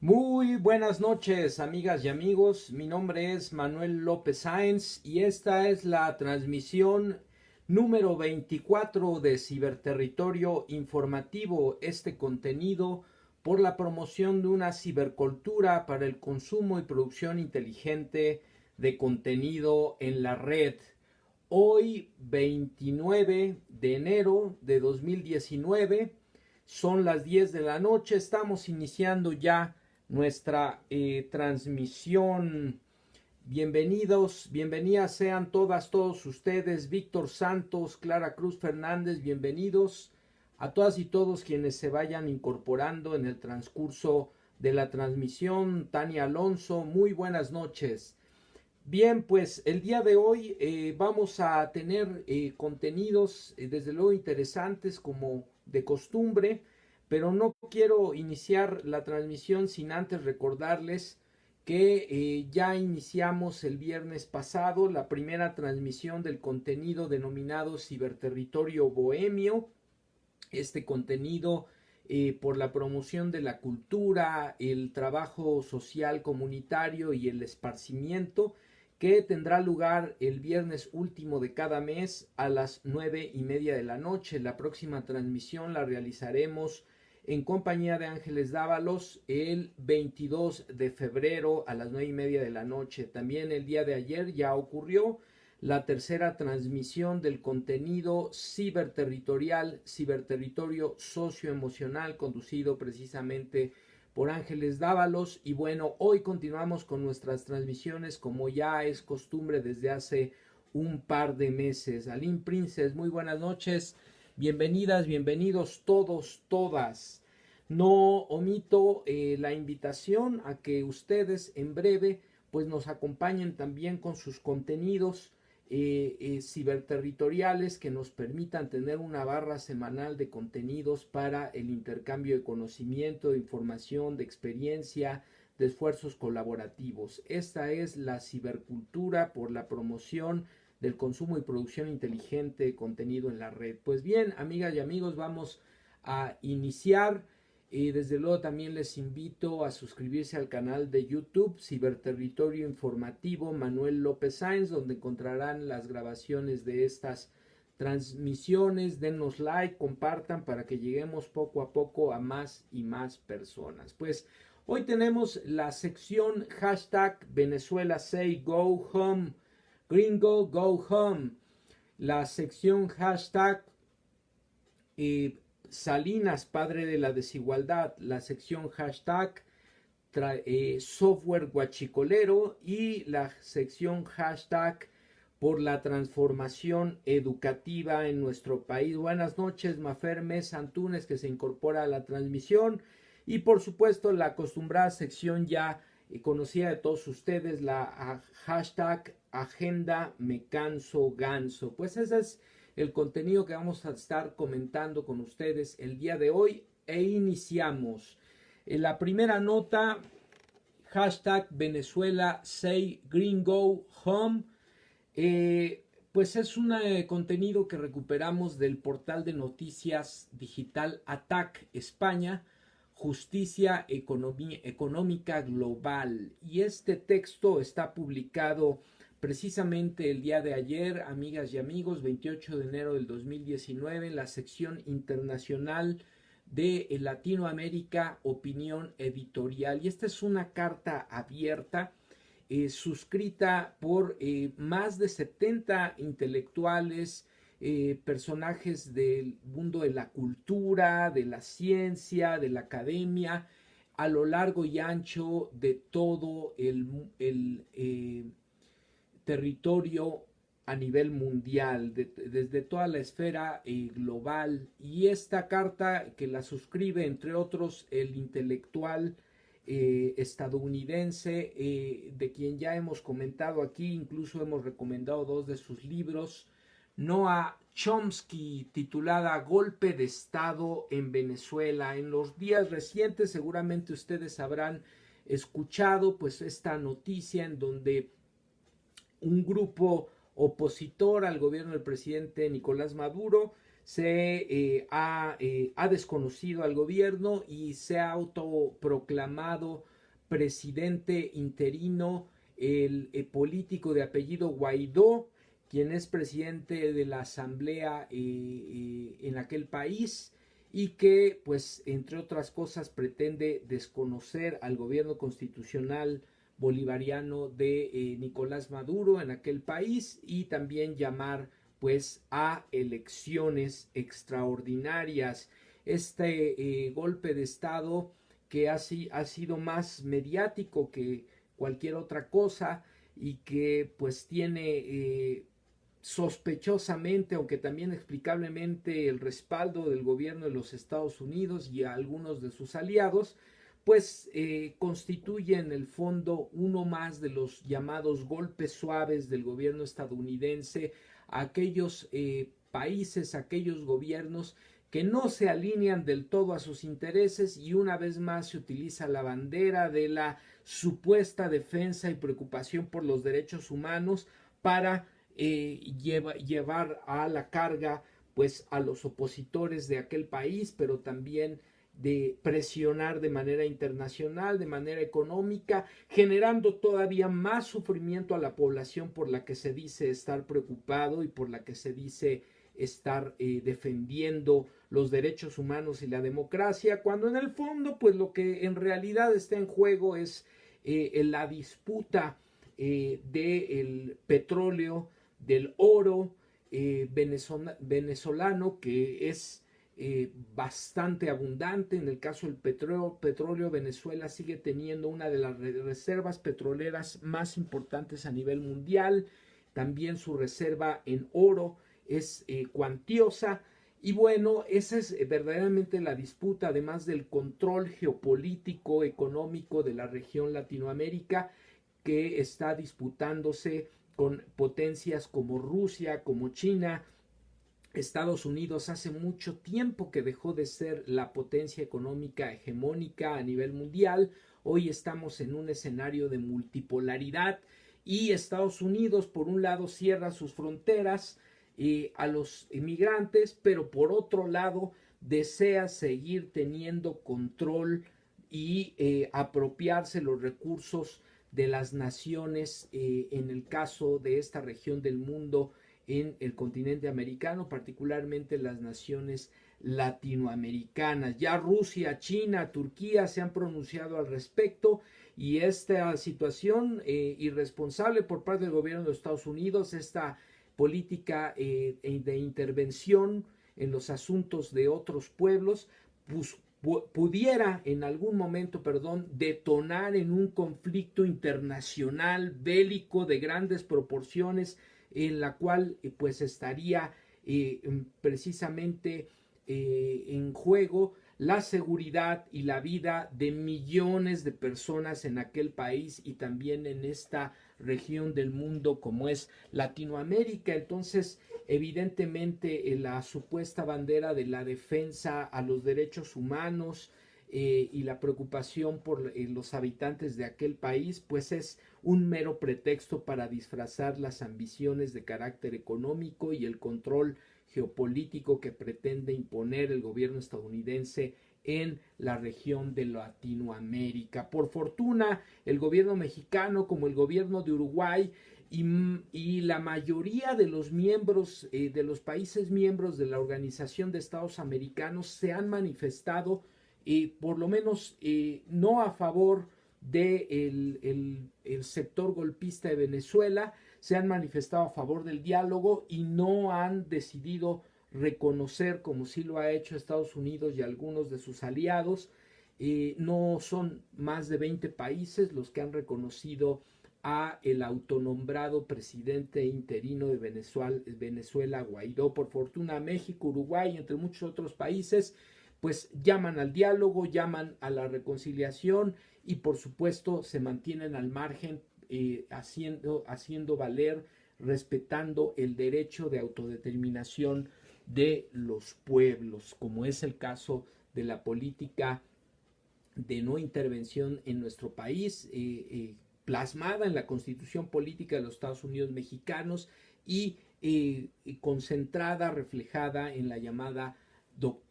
Muy buenas noches, amigas y amigos. Mi nombre es Manuel López Sáenz y esta es la transmisión número 24 de Ciberterritorio Informativo. Este contenido por la promoción de una cibercultura para el consumo y producción inteligente de contenido en la red. Hoy, 29 de enero de 2019, son las 10 de la noche. Estamos iniciando ya nuestra transmisión. Bienvenidos, bienvenidas sean todos ustedes. Víctor Santos, Clara Cruz Fernández, bienvenidos a todas y todos quienes se vayan incorporando en el transcurso de la transmisión. Tania Alonso, muy buenas noches. Bien, pues el día de hoy vamos a tener contenidos desde luego interesantes como de costumbre, pero no quiero iniciar la transmisión sin antes recordarles que ya iniciamos el viernes pasado la primera transmisión del contenido denominado Ciberterritorio Bohemio. Este contenido por la promoción de la cultura, el trabajo social comunitario y el esparcimiento, que tendrá lugar el viernes último de cada mes a las 9:30 de la noche. La próxima transmisión la realizaremos en compañía de Ángeles Dávalos el 22 de febrero a las 9:30 de la noche. También el día de ayer ya ocurrió la tercera transmisión del contenido ciberterritorial, ciberterritorio socioemocional, conducido precisamente por Ángeles Dávalos. Y bueno, hoy continuamos con nuestras transmisiones como ya es costumbre desde hace un par de meses. Aline Princes, muy buenas noches, bienvenidas, bienvenidos todos, todas. No omito la invitación a que ustedes en breve pues nos acompañen también con sus contenidos ciberterritoriales que nos permitan tener una barra semanal de contenidos para el intercambio de conocimiento, de información, de experiencia, de esfuerzos colaborativos. Esta es la cibercultura por la promoción del consumo y producción inteligente de contenido en la red. Pues bien, amigas y amigos, vamos a iniciar. Desde luego también les invito a suscribirse al canal de YouTube Ciberterritorio Informativo Manuel López Sáenz, donde encontrarán las grabaciones de estas transmisiones. Denos like, compartan para que lleguemos poco a poco a más y más personas. Pues hoy tenemos la sección hashtag Venezuela Say Go Home, Gringo Go Home, la sección hashtag Salinas, padre de la desigualdad, la sección hashtag software guachicolero y la sección hashtag por la transformación educativa en nuestro país. Buenas noches, Mafer Mesa Antunes, que se incorpora a la transmisión, y por supuesto la acostumbrada sección ya conocida de todos ustedes, la hashtag agenda me canso ganso. Pues ese es el contenido que vamos a estar comentando con ustedes el día de hoy e iniciamos. En la primera nota, hashtag Venezuela Say Gringo Home, pues es un contenido que recuperamos del portal de noticias digital ATAC España, Justicia Económica Global. Y este texto está publicado precisamente el día de ayer, amigas y amigos, 28 de enero del 2019, en la sección internacional de Latinoamérica, opinión editorial. Y esta es una carta abierta suscrita por más de 70 intelectuales, personajes del mundo de la cultura, de la ciencia, de la academia, a lo largo y ancho de todo el territorio a nivel mundial, desde toda la esfera global. Y esta carta que la suscribe, entre otros, el intelectual estadounidense, de quien ya hemos comentado aquí, incluso hemos recomendado dos de sus libros, Noam Chomsky, titulada Golpe de Estado en Venezuela. En los días recientes seguramente ustedes habrán escuchado pues esta noticia en donde un grupo opositor al gobierno del presidente Nicolás Maduro ha desconocido al gobierno y se ha autoproclamado presidente interino, el político de apellido Guaidó, quien es presidente de la asamblea en aquel país y que, pues, entre otras cosas, pretende desconocer al gobierno constitucional bolivariano de Nicolás Maduro en aquel país y también llamar, pues, a elecciones extraordinarias. Este golpe de estado que ha sido más mediático que cualquier otra cosa y que pues tiene sospechosamente, aunque también explicablemente, el respaldo del gobierno de los Estados Unidos y a algunos de sus aliados, pues constituye en el fondo uno más de los llamados golpes suaves del gobierno estadounidense a aquellos países, aquellos gobiernos que no se alinean del todo a sus intereses, y una vez más se utiliza la bandera de la supuesta defensa y preocupación por los derechos humanos para llevar a la carga, pues, a los opositores de aquel país, pero también de presionar de manera internacional, de manera económica, generando todavía más sufrimiento a la población por la que se dice estar preocupado y por la que se dice estar defendiendo los derechos humanos y la democracia, cuando en el fondo, pues, lo que en realidad está en juego es la disputa del petróleo, del oro venezolano, que es bastante abundante. En el caso del petróleo, Venezuela sigue teniendo una de las reservas petroleras más importantes a nivel mundial. También su reserva en oro es cuantiosa. Y bueno, esa es verdaderamente la disputa, además del control geopolítico, económico de la región Latinoamérica, que está disputándose con potencias como Rusia, como China. Estados Unidos hace mucho tiempo que dejó de ser la potencia económica hegemónica a nivel mundial. Hoy estamos en un escenario de multipolaridad y Estados Unidos, por un lado, cierra sus fronteras a los inmigrantes, pero por otro lado desea seguir teniendo control y apropiarse los recursos de las naciones, en el caso de esta región del mundo, en el continente americano, particularmente las naciones latinoamericanas. Ya Rusia, China, Turquía se han pronunciado al respecto, y esta situación irresponsable por parte del gobierno de Estados Unidos, esta política de intervención en los asuntos de otros pueblos, pues, pudiera en algún momento, detonar en un conflicto internacional bélico de grandes proporciones, en la cual pues estaría precisamente en juego la seguridad y la vida de millones de personas en aquel país y también en esta región del mundo como es Latinoamérica. Entonces, evidentemente, la supuesta bandera de la defensa a los derechos humanos y la preocupación por los habitantes de aquel país, pues es un mero pretexto para disfrazar las ambiciones de carácter económico y el control geopolítico que pretende imponer el gobierno estadounidense en la región de Latinoamérica. Por fortuna, el gobierno mexicano, como el gobierno de Uruguay y la mayoría de los miembros, de los países miembros de la Organización de Estados Americanos, se han manifestado, por lo menos no a favor del sector golpista de Venezuela, se han manifestado a favor del diálogo y no han decidido reconocer, como sí lo ha hecho Estados Unidos y algunos de sus aliados. No son más de 20 países los que han reconocido a el autonombrado presidente interino de Venezuela, Guaidó. Por fortuna, México, Uruguay, entre muchos otros países, pues llaman al diálogo, llaman a la reconciliación y por supuesto se mantienen al margen, haciendo valer, respetando el derecho de autodeterminación de los pueblos, como es el caso de la política de no intervención en nuestro país, plasmada en la Constitución Política de los Estados Unidos Mexicanos y concentrada, reflejada en la llamada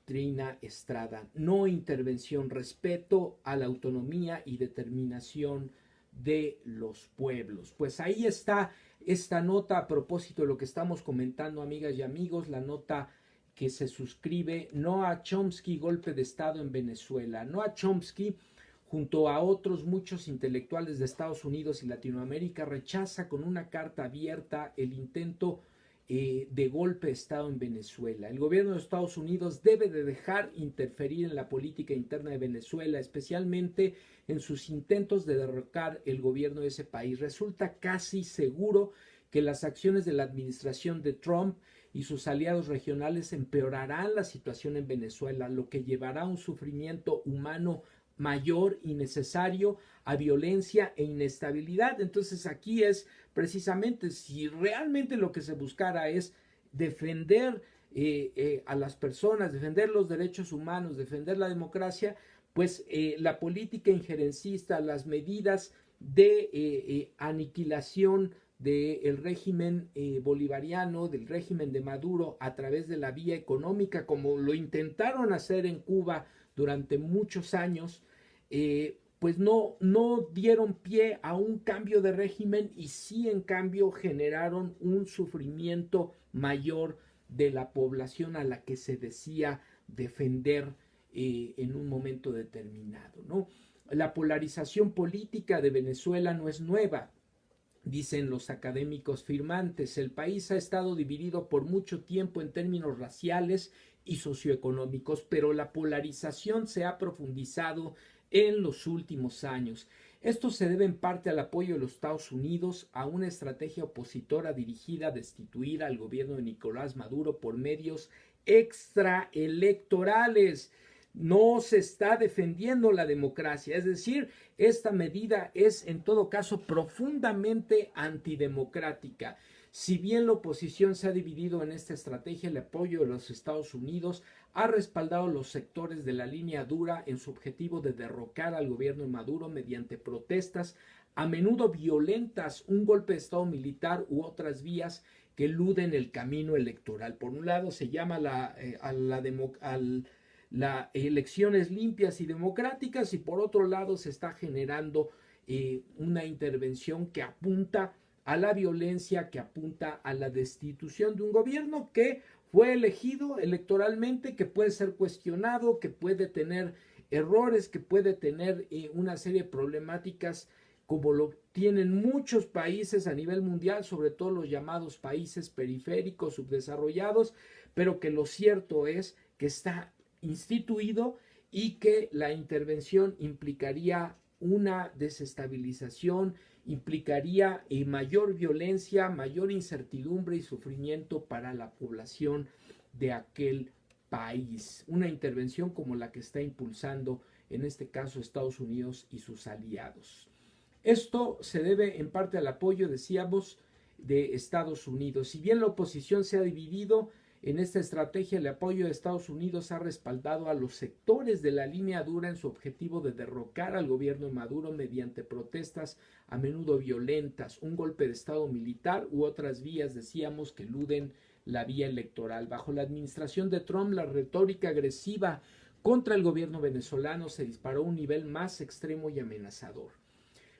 Trina Estrada. No intervención, respeto a la autonomía y determinación de los pueblos. Pues ahí está esta nota a propósito de lo que estamos comentando, amigas y amigos, la nota que se suscribe Noam Chomsky, golpe de Estado en Venezuela. Noam Chomsky, junto a otros muchos intelectuales de Estados Unidos y Latinoamérica, rechaza con una carta abierta el intento de golpe de Estado en Venezuela. El gobierno de Estados Unidos debe de dejar interferir en la política interna de Venezuela, especialmente en sus intentos de derrocar el gobierno de ese país. Resulta casi seguro que las acciones de la administración de Trump y sus aliados regionales empeorarán la situación en Venezuela, lo que llevará a un sufrimiento humano mayor y necesario, a violencia e inestabilidad. Entonces aquí es precisamente, si realmente lo que se buscara es defender a las personas, defender los derechos humanos, defender la democracia, pues la política injerencista, las medidas de aniquilación del régimen bolivariano, del régimen de Maduro a través de la vía económica, como lo intentaron hacer en Cuba durante muchos años, pues no dieron pie a un cambio de régimen y sí en cambio generaron un sufrimiento mayor de la población a la que se decía defender en un momento determinado, ¿no? La polarización política de Venezuela no es nueva. Dicen los académicos firmantes, el país ha estado dividido por mucho tiempo en términos raciales y socioeconómicos, pero la polarización se ha profundizado en los últimos años. Esto se debe en parte al apoyo de los Estados Unidos a una estrategia opositora dirigida a destituir al gobierno de Nicolás Maduro por medios extraelectorales. No se está defendiendo la democracia, es decir, esta medida es en todo caso profundamente antidemocrática. Si bien la oposición se ha dividido en esta estrategia, el apoyo de los Estados Unidos ha respaldado los sectores de la línea dura en su objetivo de derrocar al gobierno de Maduro mediante protestas a menudo violentas, un golpe de Estado militar u otras vías que eluden el camino electoral. Por un lado se llama las elecciones limpias y democráticas y por otro lado se está generando una intervención que apunta a la violencia, que apunta a la destitución de un gobierno que fue elegido electoralmente, que puede ser cuestionado, que puede tener errores, que puede tener una serie de problemáticas como lo tienen muchos países a nivel mundial, sobre todo los llamados países periféricos, subdesarrollados, pero que lo cierto es que está instituido y que la intervención implicaría una desestabilización, implicaría mayor violencia, mayor incertidumbre y sufrimiento para la población de aquel país. Una intervención como la que está impulsando en este caso Estados Unidos y sus aliados. Esto se debe en parte al apoyo, decíamos, de Estados Unidos. Si bien la oposición se ha dividido, en esta estrategia el apoyo de Estados Unidos ha respaldado a los sectores de la línea dura en su objetivo de derrocar al gobierno de Maduro mediante protestas a menudo violentas, un golpe de Estado militar u otras vías, decíamos, que eluden la vía electoral. Bajo la administración de Trump, la retórica agresiva contra el gobierno venezolano se disparó a un nivel más extremo y amenazador.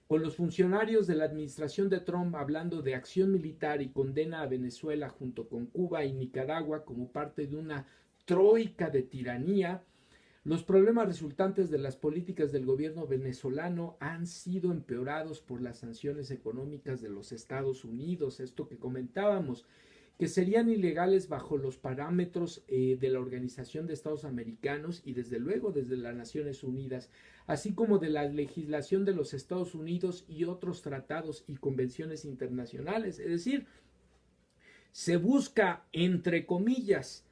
Con los funcionarios de la administración de Trump hablando de acción militar y condena a Venezuela junto con Cuba y Nicaragua como parte de una troika de tiranía, los problemas resultantes de las políticas del gobierno venezolano han sido empeorados por las sanciones económicas de los Estados Unidos, esto que comentábamos, que serían ilegales bajo los parámetros de la Organización de Estados Americanos y desde luego desde las Naciones Unidas, así como de la legislación de los Estados Unidos y otros tratados y convenciones internacionales. Es decir, se busca, entre comillas,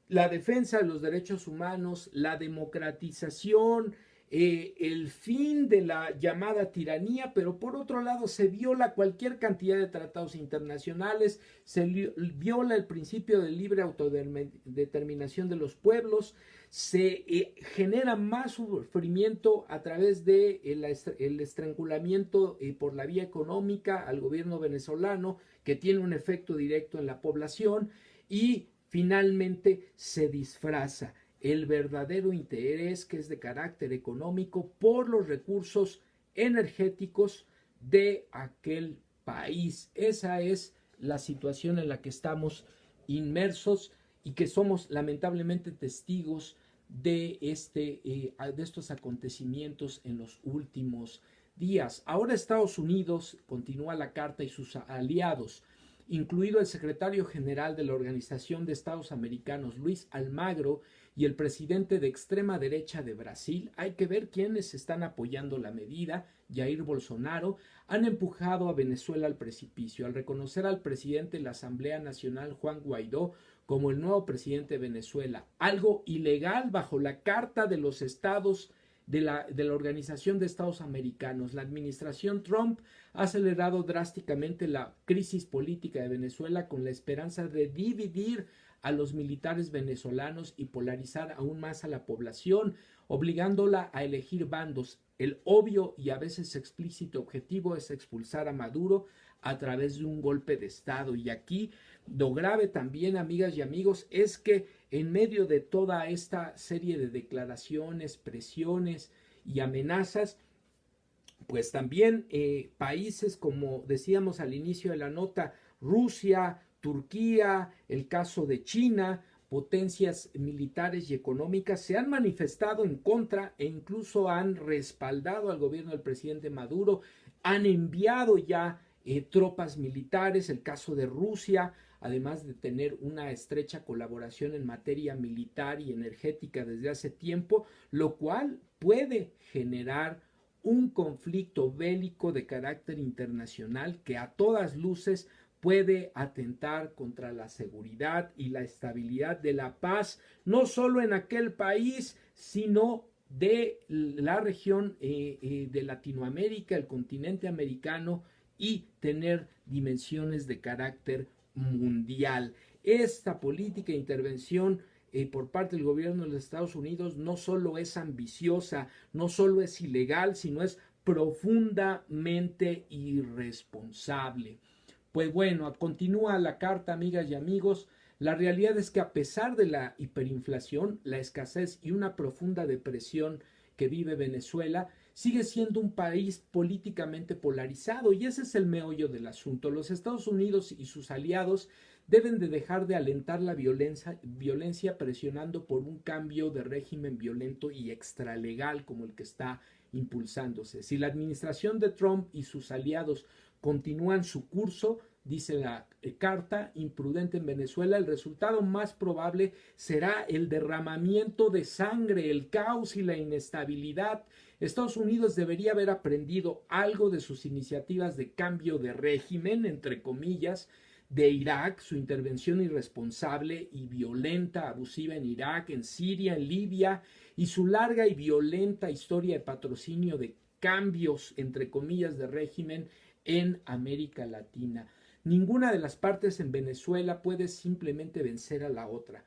la defensa de los derechos humanos, la democratización, el fin de la llamada tiranía, pero por otro lado se viola cualquier cantidad de tratados internacionales, se viola el principio de libre autodeterminación de los pueblos, se genera más sufrimiento a través de el estrangulamiento por la vía económica al gobierno venezolano, que tiene un efecto directo en la población, y finalmente se disfraza el verdadero interés, que es de carácter económico, por los recursos energéticos de aquel país. Esa es la situación en la que estamos inmersos y que somos lamentablemente testigos de estos acontecimientos en los últimos días. Ahora Estados Unidos, continúa la carta, y sus aliados, incluido el secretario general de la Organización de Estados Americanos, Luis Almagro, y el presidente de extrema derecha de Brasil, hay que ver quiénes están apoyando la medida, Jair Bolsonaro, han empujado a Venezuela al precipicio, al reconocer al presidente de la Asamblea Nacional, Juan Guaidó, como el nuevo presidente de Venezuela, algo ilegal bajo la Carta de los Estados de la Organización de Estados Americanos. La administración Trump ha acelerado drásticamente la crisis política de Venezuela con la esperanza de dividir a los militares venezolanos y polarizar aún más a la población, obligándola a elegir bandos. El obvio y a veces explícito objetivo es expulsar a Maduro a través de un golpe de Estado. Y aquí lo grave también, amigas y amigos, es que en medio de toda esta serie de declaraciones, presiones y amenazas, pues también países, como decíamos al inicio de la nota, Rusia, Turquía, el caso de China, potencias militares y económicas, se han manifestado en contra e incluso han respaldado al gobierno del presidente Maduro, han enviado ya tropas militares. El caso de Rusia, además de tener una estrecha colaboración en materia militar y energética desde hace tiempo, lo cual puede generar un conflicto bélico de carácter internacional que a todas luces puede atentar contra la seguridad y la estabilidad de la paz, no solo en aquel país, sino de la región de Latinoamérica, el continente americano, y tener dimensiones de carácter mundial. Esta política de intervención por parte del gobierno de los Estados Unidos no solo es ambiciosa, no solo es ilegal, sino es profundamente irresponsable. Pues bueno, continúa la carta, amigas y amigos. La realidad es que a pesar de la hiperinflación, la escasez y una profunda depresión que vive Venezuela, sigue siendo un país políticamente polarizado, y ese es el meollo del asunto. Los Estados Unidos y sus aliados deben de dejar de alentar la violencia presionando por un cambio de régimen violento y extralegal como el que está impulsándose. Si la administración de Trump y sus aliados continúan su curso, dice la carta, imprudente en Venezuela, el resultado más probable será el derramamiento de sangre, el caos y la inestabilidad. Estados Unidos debería haber aprendido algo de sus iniciativas de cambio de régimen, entre comillas, de Irak, su intervención irresponsable y violenta, abusiva en Irak, en Siria, en Libia, y su larga y violenta historia de patrocinio de cambios, entre comillas, de régimen en América Latina. Ninguna de las partes en Venezuela puede simplemente vencer a la otra.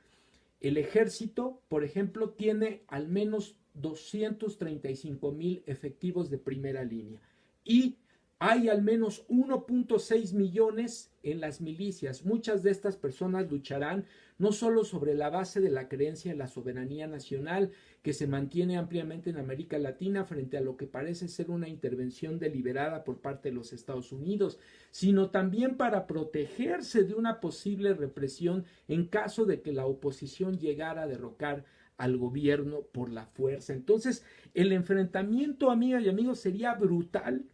El ejército, por ejemplo, tiene al menos 235,000 efectivos de primera línea y hay al menos 1.6 millones en las milicias. Muchas de estas personas lucharán no solo sobre la base de la creencia en la soberanía nacional que se mantiene ampliamente en América Latina frente a lo que parece ser una intervención deliberada por parte de los Estados Unidos, sino también para protegerse de una posible represión en caso de que la oposición llegara a derrocar al gobierno por la fuerza. Entonces, el enfrentamiento, amigas y amigos, sería brutal.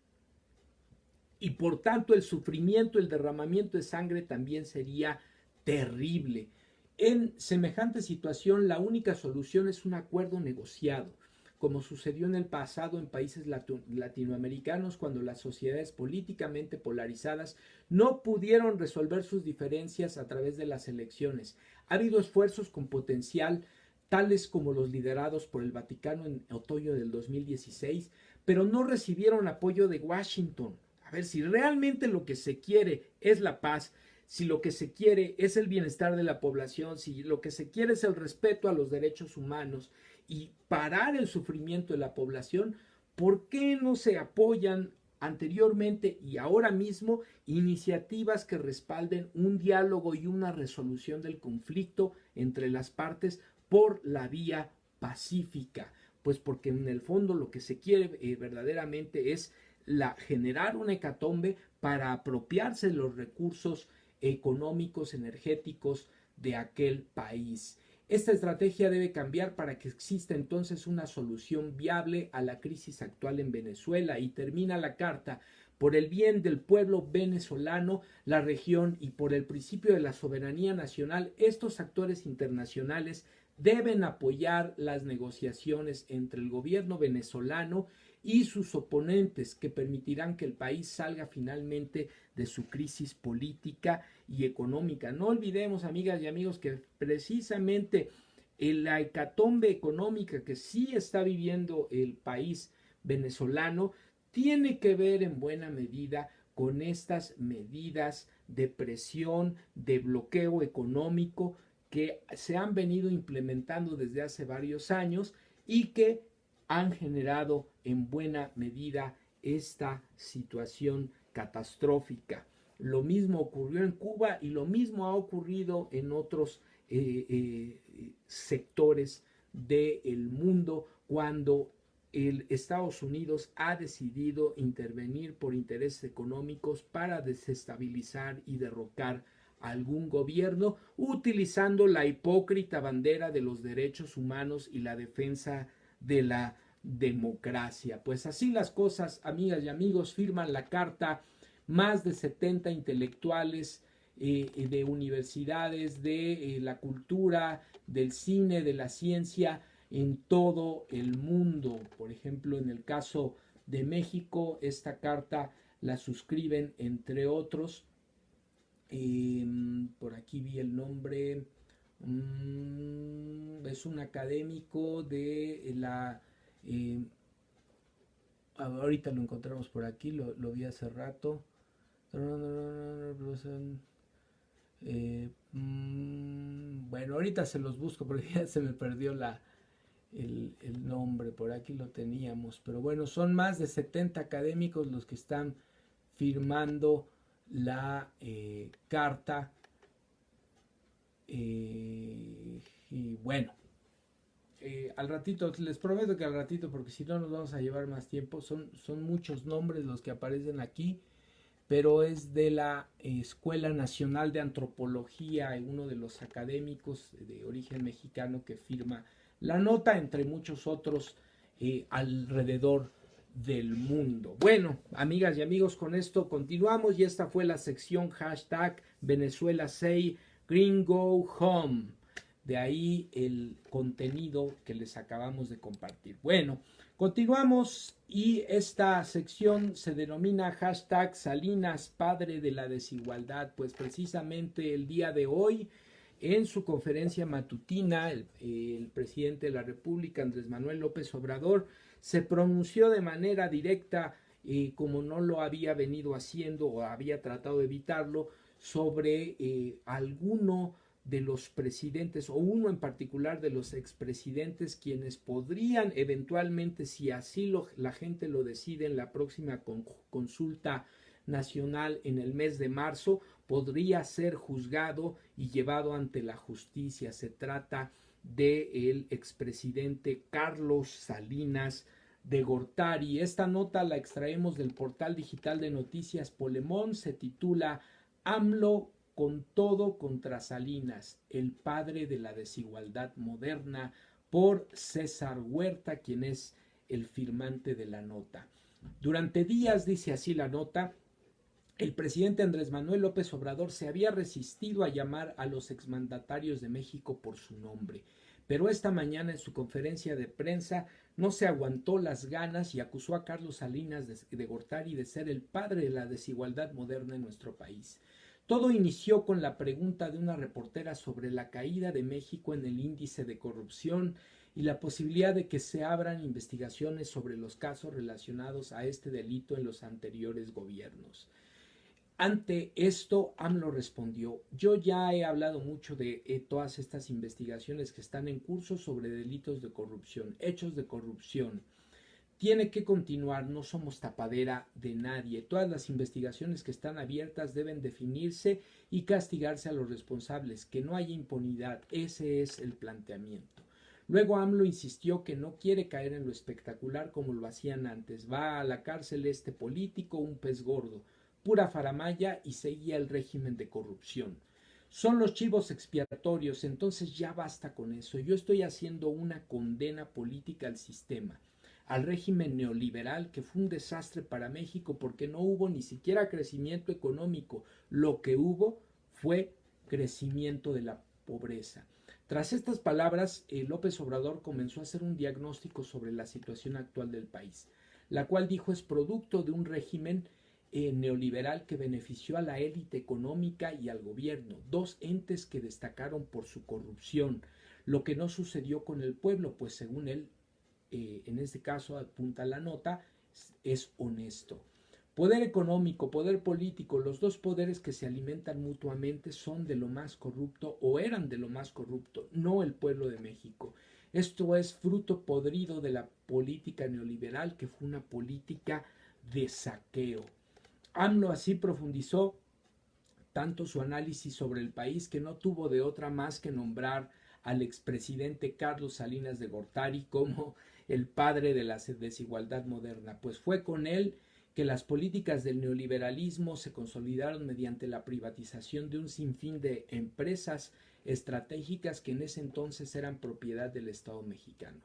Y por tanto el sufrimiento, el derramamiento de sangre también sería terrible. En semejante situación, la única solución es un acuerdo negociado, como sucedió en el pasado en países latinoamericanos cuando las sociedades políticamente polarizadas no pudieron resolver sus diferencias a través de las elecciones. Ha habido esfuerzos con potencial, tales como los liderados por el Vaticano en otoño del 2016, pero no recibieron apoyo de Washington. A ver, si realmente lo que se quiere es la paz, si lo que se quiere es el bienestar de la población, si lo que se quiere es el respeto a los derechos humanos y parar el sufrimiento de la población, ¿por qué no se apoyan anteriormente y ahora mismo iniciativas que respalden un diálogo y una resolución del conflicto entre las partes por la vía pacífica, pues porque en el fondo lo que se quiere verdaderamente es generar una hecatombe para apropiarse de los recursos económicos, energéticos de aquel país. Esta estrategia debe cambiar para que exista entonces una solución viable a la crisis actual en Venezuela, y termina la carta: por el bien del pueblo venezolano, la región y por el principio de la soberanía nacional, estos actores internacionales deben apoyar las negociaciones entre el gobierno venezolano y sus oponentes, que permitirán que el país salga finalmente de su crisis política y económica. No olvidemos, amigas y amigos, que precisamente la hecatombe económica que sí está viviendo el país venezolano tiene que ver en buena medida con estas medidas de presión, de bloqueo económico que se han venido implementando desde hace varios años y que han generado en buena medida esta situación catastrófica. Lo mismo ocurrió en Cuba y lo mismo ha ocurrido en otros sectores del mundo cuando Estados Unidos ha decidido intervenir por intereses económicos para desestabilizar y derrocar a algún gobierno, utilizando la hipócrita bandera de los derechos humanos y la defensa de la democracia. Pues así las cosas, amigas y amigos, firman la carta más de 70 intelectuales de universidades, de la cultura, del cine, de la ciencia en todo el mundo. Por ejemplo, en el caso de México, esta carta la suscriben, entre otros, por aquí vi el nombre, es un académico de la ahorita lo encontramos por aquí, lo vi hace rato. Bueno, ahorita se los busco porque ya se me perdió el nombre, por aquí lo teníamos, pero bueno, son más de 70 académicos los que están firmando la carta, y bueno, al ratito, les prometo que al ratito, porque si no nos vamos a llevar más tiempo, son muchos nombres los que aparecen aquí, pero es de la Escuela Nacional de Antropología, uno de los académicos de origen mexicano que firma la nota, entre muchos otros alrededor del mundo. Bueno, amigas y amigos, con esto continuamos y esta fue la sección hashtag Venezuela Say Gringo Home. De ahí el contenido que les acabamos de compartir. Bueno, continuamos y esta sección se denomina hashtag Salinas, padre de la desigualdad. Pues precisamente el día de hoy, en su conferencia matutina, el presidente de la República, Andrés Manuel López Obrador, se pronunció de manera directa, como no lo había venido haciendo o había tratado de evitarlo, sobre alguno de los presidentes, o uno en particular de los expresidentes, quienes podrían eventualmente, si así la gente lo decide en la próxima consulta nacional en el mes de marzo, podría ser juzgado y llevado ante la justicia. Se trata del expresidente Carlos Salinas de Gortari. Esta nota la extraemos del portal digital de noticias Polemón. Se titula AMLO con todo contra Salinas, el padre de la desigualdad moderna, por César Huerta, quien es el firmante de la nota. Durante días, dice así la nota, el presidente Andrés Manuel López Obrador se había resistido a llamar a los exmandatarios de México por su nombre, pero esta mañana en su conferencia de prensa no se aguantó las ganas y acusó a Carlos Salinas de Gortari de ser el padre de la desigualdad moderna en nuestro país. Todo inició con la pregunta de una reportera sobre la caída de México en el índice de corrupción y la posibilidad de que se abran investigaciones sobre los casos relacionados a este delito en los anteriores gobiernos. Ante esto, AMLO respondió: yo ya he hablado mucho de todas estas investigaciones que están en curso sobre delitos de corrupción, hechos de corrupción, tiene que continuar, no somos tapadera de nadie. Todas las investigaciones que están abiertas deben definirse y castigarse a los responsables, que no haya impunidad. Ese es el planteamiento. Luego AMLO insistió que no quiere caer en lo espectacular como lo hacían antes. Va a la cárcel este político, un pez gordo, pura faramalla, y seguía el régimen de corrupción. Son los chivos expiatorios, entonces ya basta con eso. Yo estoy haciendo una condena política al sistema, al régimen neoliberal, que fue un desastre para México porque no hubo ni siquiera crecimiento económico. Lo que hubo fue crecimiento de la pobreza. Tras estas palabras, López Obrador comenzó a hacer un diagnóstico sobre la situación actual del país, la cual dijo es producto de un régimen neoliberal que benefició a la élite económica y al gobierno, dos entes que destacaron por su corrupción, lo que no sucedió con el pueblo, pues según él, en este caso apunta la nota, es honesto. Poder económico, poder político, los dos poderes que se alimentan mutuamente son de lo más corrupto o eran de lo más corrupto, no el pueblo de México. Esto es fruto podrido de la política neoliberal, que fue una política de saqueo. AMLO así profundizó tanto su análisis sobre el país que no tuvo de otra más que nombrar al expresidente Carlos Salinas de Gortari como el padre de la desigualdad moderna, pues fue con él que las políticas del neoliberalismo se consolidaron mediante la privatización de un sinfín de empresas estratégicas que en ese entonces eran propiedad del Estado mexicano.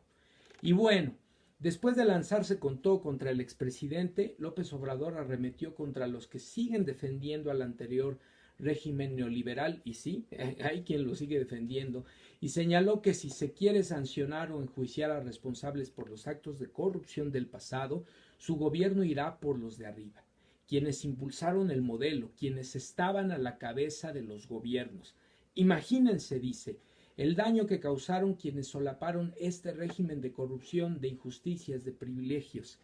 Y bueno, después de lanzarse con todo contra el expresidente, López Obrador arremetió contra los que siguen defendiendo al anterior régimen neoliberal, y sí, hay quien lo sigue defendiendo, y señaló que si se quiere sancionar o enjuiciar a responsables por los actos de corrupción del pasado, su gobierno irá por los de arriba, quienes impulsaron el modelo, quienes estaban a la cabeza de los gobiernos. Imagínense, dice, el daño que causaron quienes solaparon este régimen de corrupción, de injusticias, de privilegios.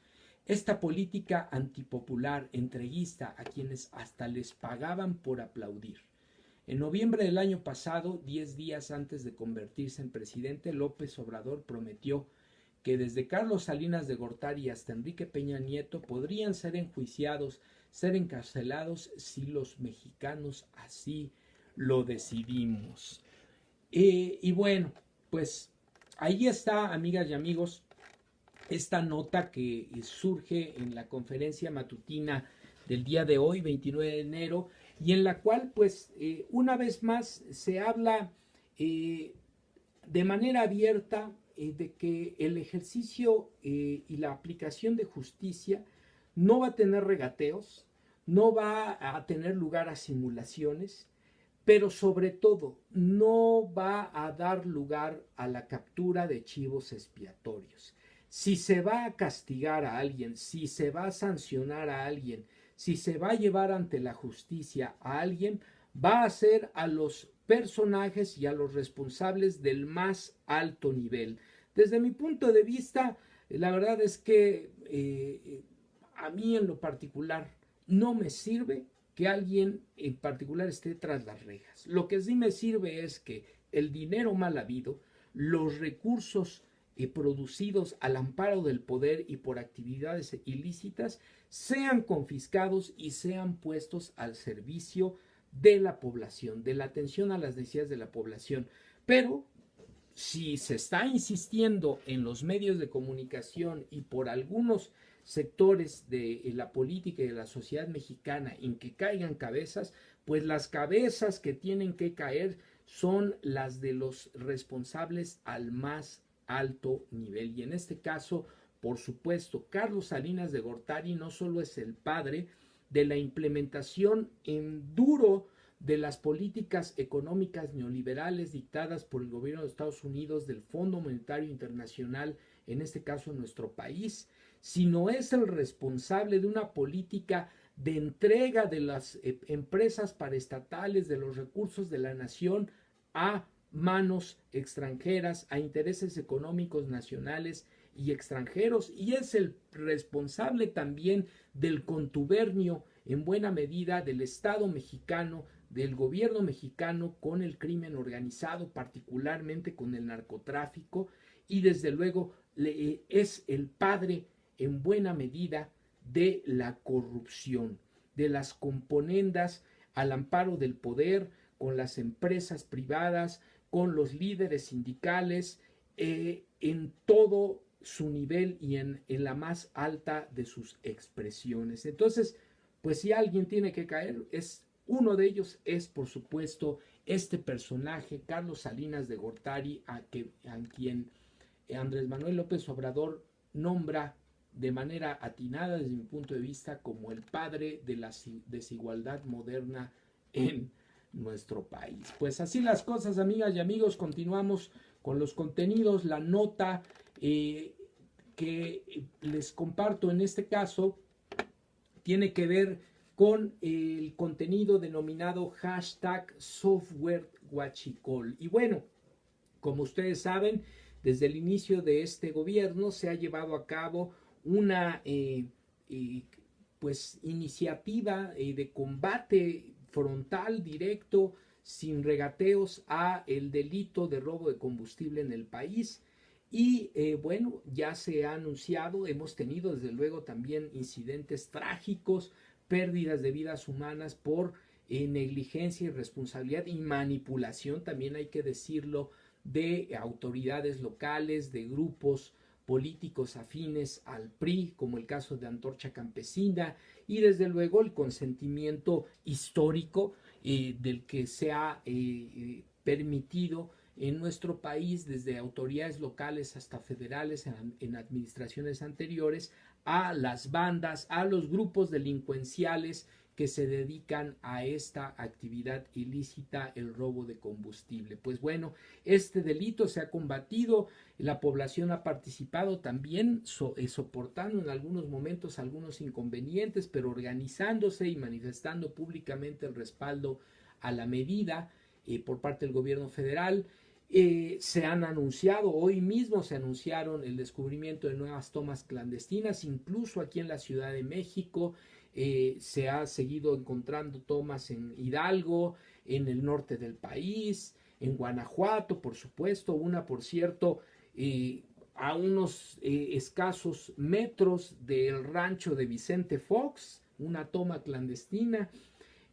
Esta política antipopular, entreguista, a quienes hasta les pagaban por aplaudir. En noviembre del año pasado, 10 días antes de convertirse en presidente, López Obrador prometió que desde Carlos Salinas de Gortari hasta Enrique Peña Nieto podrían ser enjuiciados, ser encarcelados si los mexicanos así lo decidimos. Y bueno, pues ahí está, amigas y amigos, esta nota que surge en la conferencia matutina del día de hoy, 29 de enero, y en la cual, pues, una vez más se habla de manera abierta de que el ejercicio y la aplicación de justicia no va a tener regateos, no va a tener lugar a simulaciones, pero sobre todo no va a dar lugar a la captura de chivos expiatorios. Si se va a castigar a alguien, si se va a sancionar a alguien, si se va a llevar ante la justicia a alguien, va a ser a los personajes y a los responsables del más alto nivel. Desde mi punto de vista, la verdad es que a mí en lo particular no me sirve que alguien en particular esté tras las rejas. Lo que sí me sirve es que el dinero mal habido, los recursos producidos al amparo del poder y por actividades ilícitas sean confiscados y sean puestos al servicio de la población, de la atención a las necesidades de la población. Pero si se está insistiendo en los medios de comunicación y por algunos sectores de la política y de la sociedad mexicana en que caigan cabezas, pues las cabezas que tienen que caer son las de los responsables al más alto nivel. Y en este caso, por supuesto, Carlos Salinas de Gortari no solo es el padre de la implementación en duro de las políticas económicas neoliberales dictadas por el gobierno de Estados Unidos, del Fondo Monetario Internacional, en este caso en nuestro país, sino es el responsable de una política de entrega de las empresas paraestatales, de los recursos de la nación a manos extranjeras, a intereses económicos nacionales y extranjeros, y es el responsable también del contubernio en buena medida del Estado mexicano, del gobierno mexicano con el crimen organizado, particularmente con el narcotráfico, y desde luego es el padre en buena medida de la corrupción, de las componendas al amparo del poder, con las empresas privadas, con los líderes sindicales, en todo su nivel y en la más alta de sus expresiones. Entonces, pues si alguien tiene que caer, uno de ellos es, por supuesto, este personaje, Carlos Salinas de Gortari, a quien Andrés Manuel López Obrador nombra de manera atinada, desde mi punto de vista, como el padre de la desigualdad moderna en nuestro país. Pues así las cosas, amigas y amigos, continuamos con los contenidos. La nota que les comparto en este caso tiene que ver con el contenido denominado hashtag software huachicol. Y bueno, como ustedes saben, desde el inicio de este gobierno se ha llevado a cabo una pues iniciativa de combate frontal, directo, sin regateos a el delito de robo de combustible en el país. Y bueno, ya se ha anunciado, hemos tenido desde luego también incidentes trágicos, pérdidas de vidas humanas por negligencia, irresponsabilidad y manipulación, también hay que decirlo, de autoridades locales, de grupos políticos afines al PRI, como el caso de Antorcha Campesina, y desde luego el consentimiento histórico del que se ha permitido en nuestro país, desde autoridades locales hasta federales en administraciones anteriores, a las bandas, a los grupos delincuenciales que se dedican a esta actividad ilícita, el robo de combustible. Pues bueno, este delito se ha combatido, la población ha participado también soportando en algunos momentos algunos inconvenientes, pero organizándose y manifestando públicamente el respaldo a la medida por parte del gobierno federal. Se han anunciado, hoy mismo se anunciaron el descubrimiento de nuevas tomas clandestinas, incluso aquí en la Ciudad de México. Se ha seguido encontrando tomas en Hidalgo, en el norte del país, en Guanajuato, por supuesto, una, por cierto, a unos escasos metros del rancho de Vicente Fox, una toma clandestina.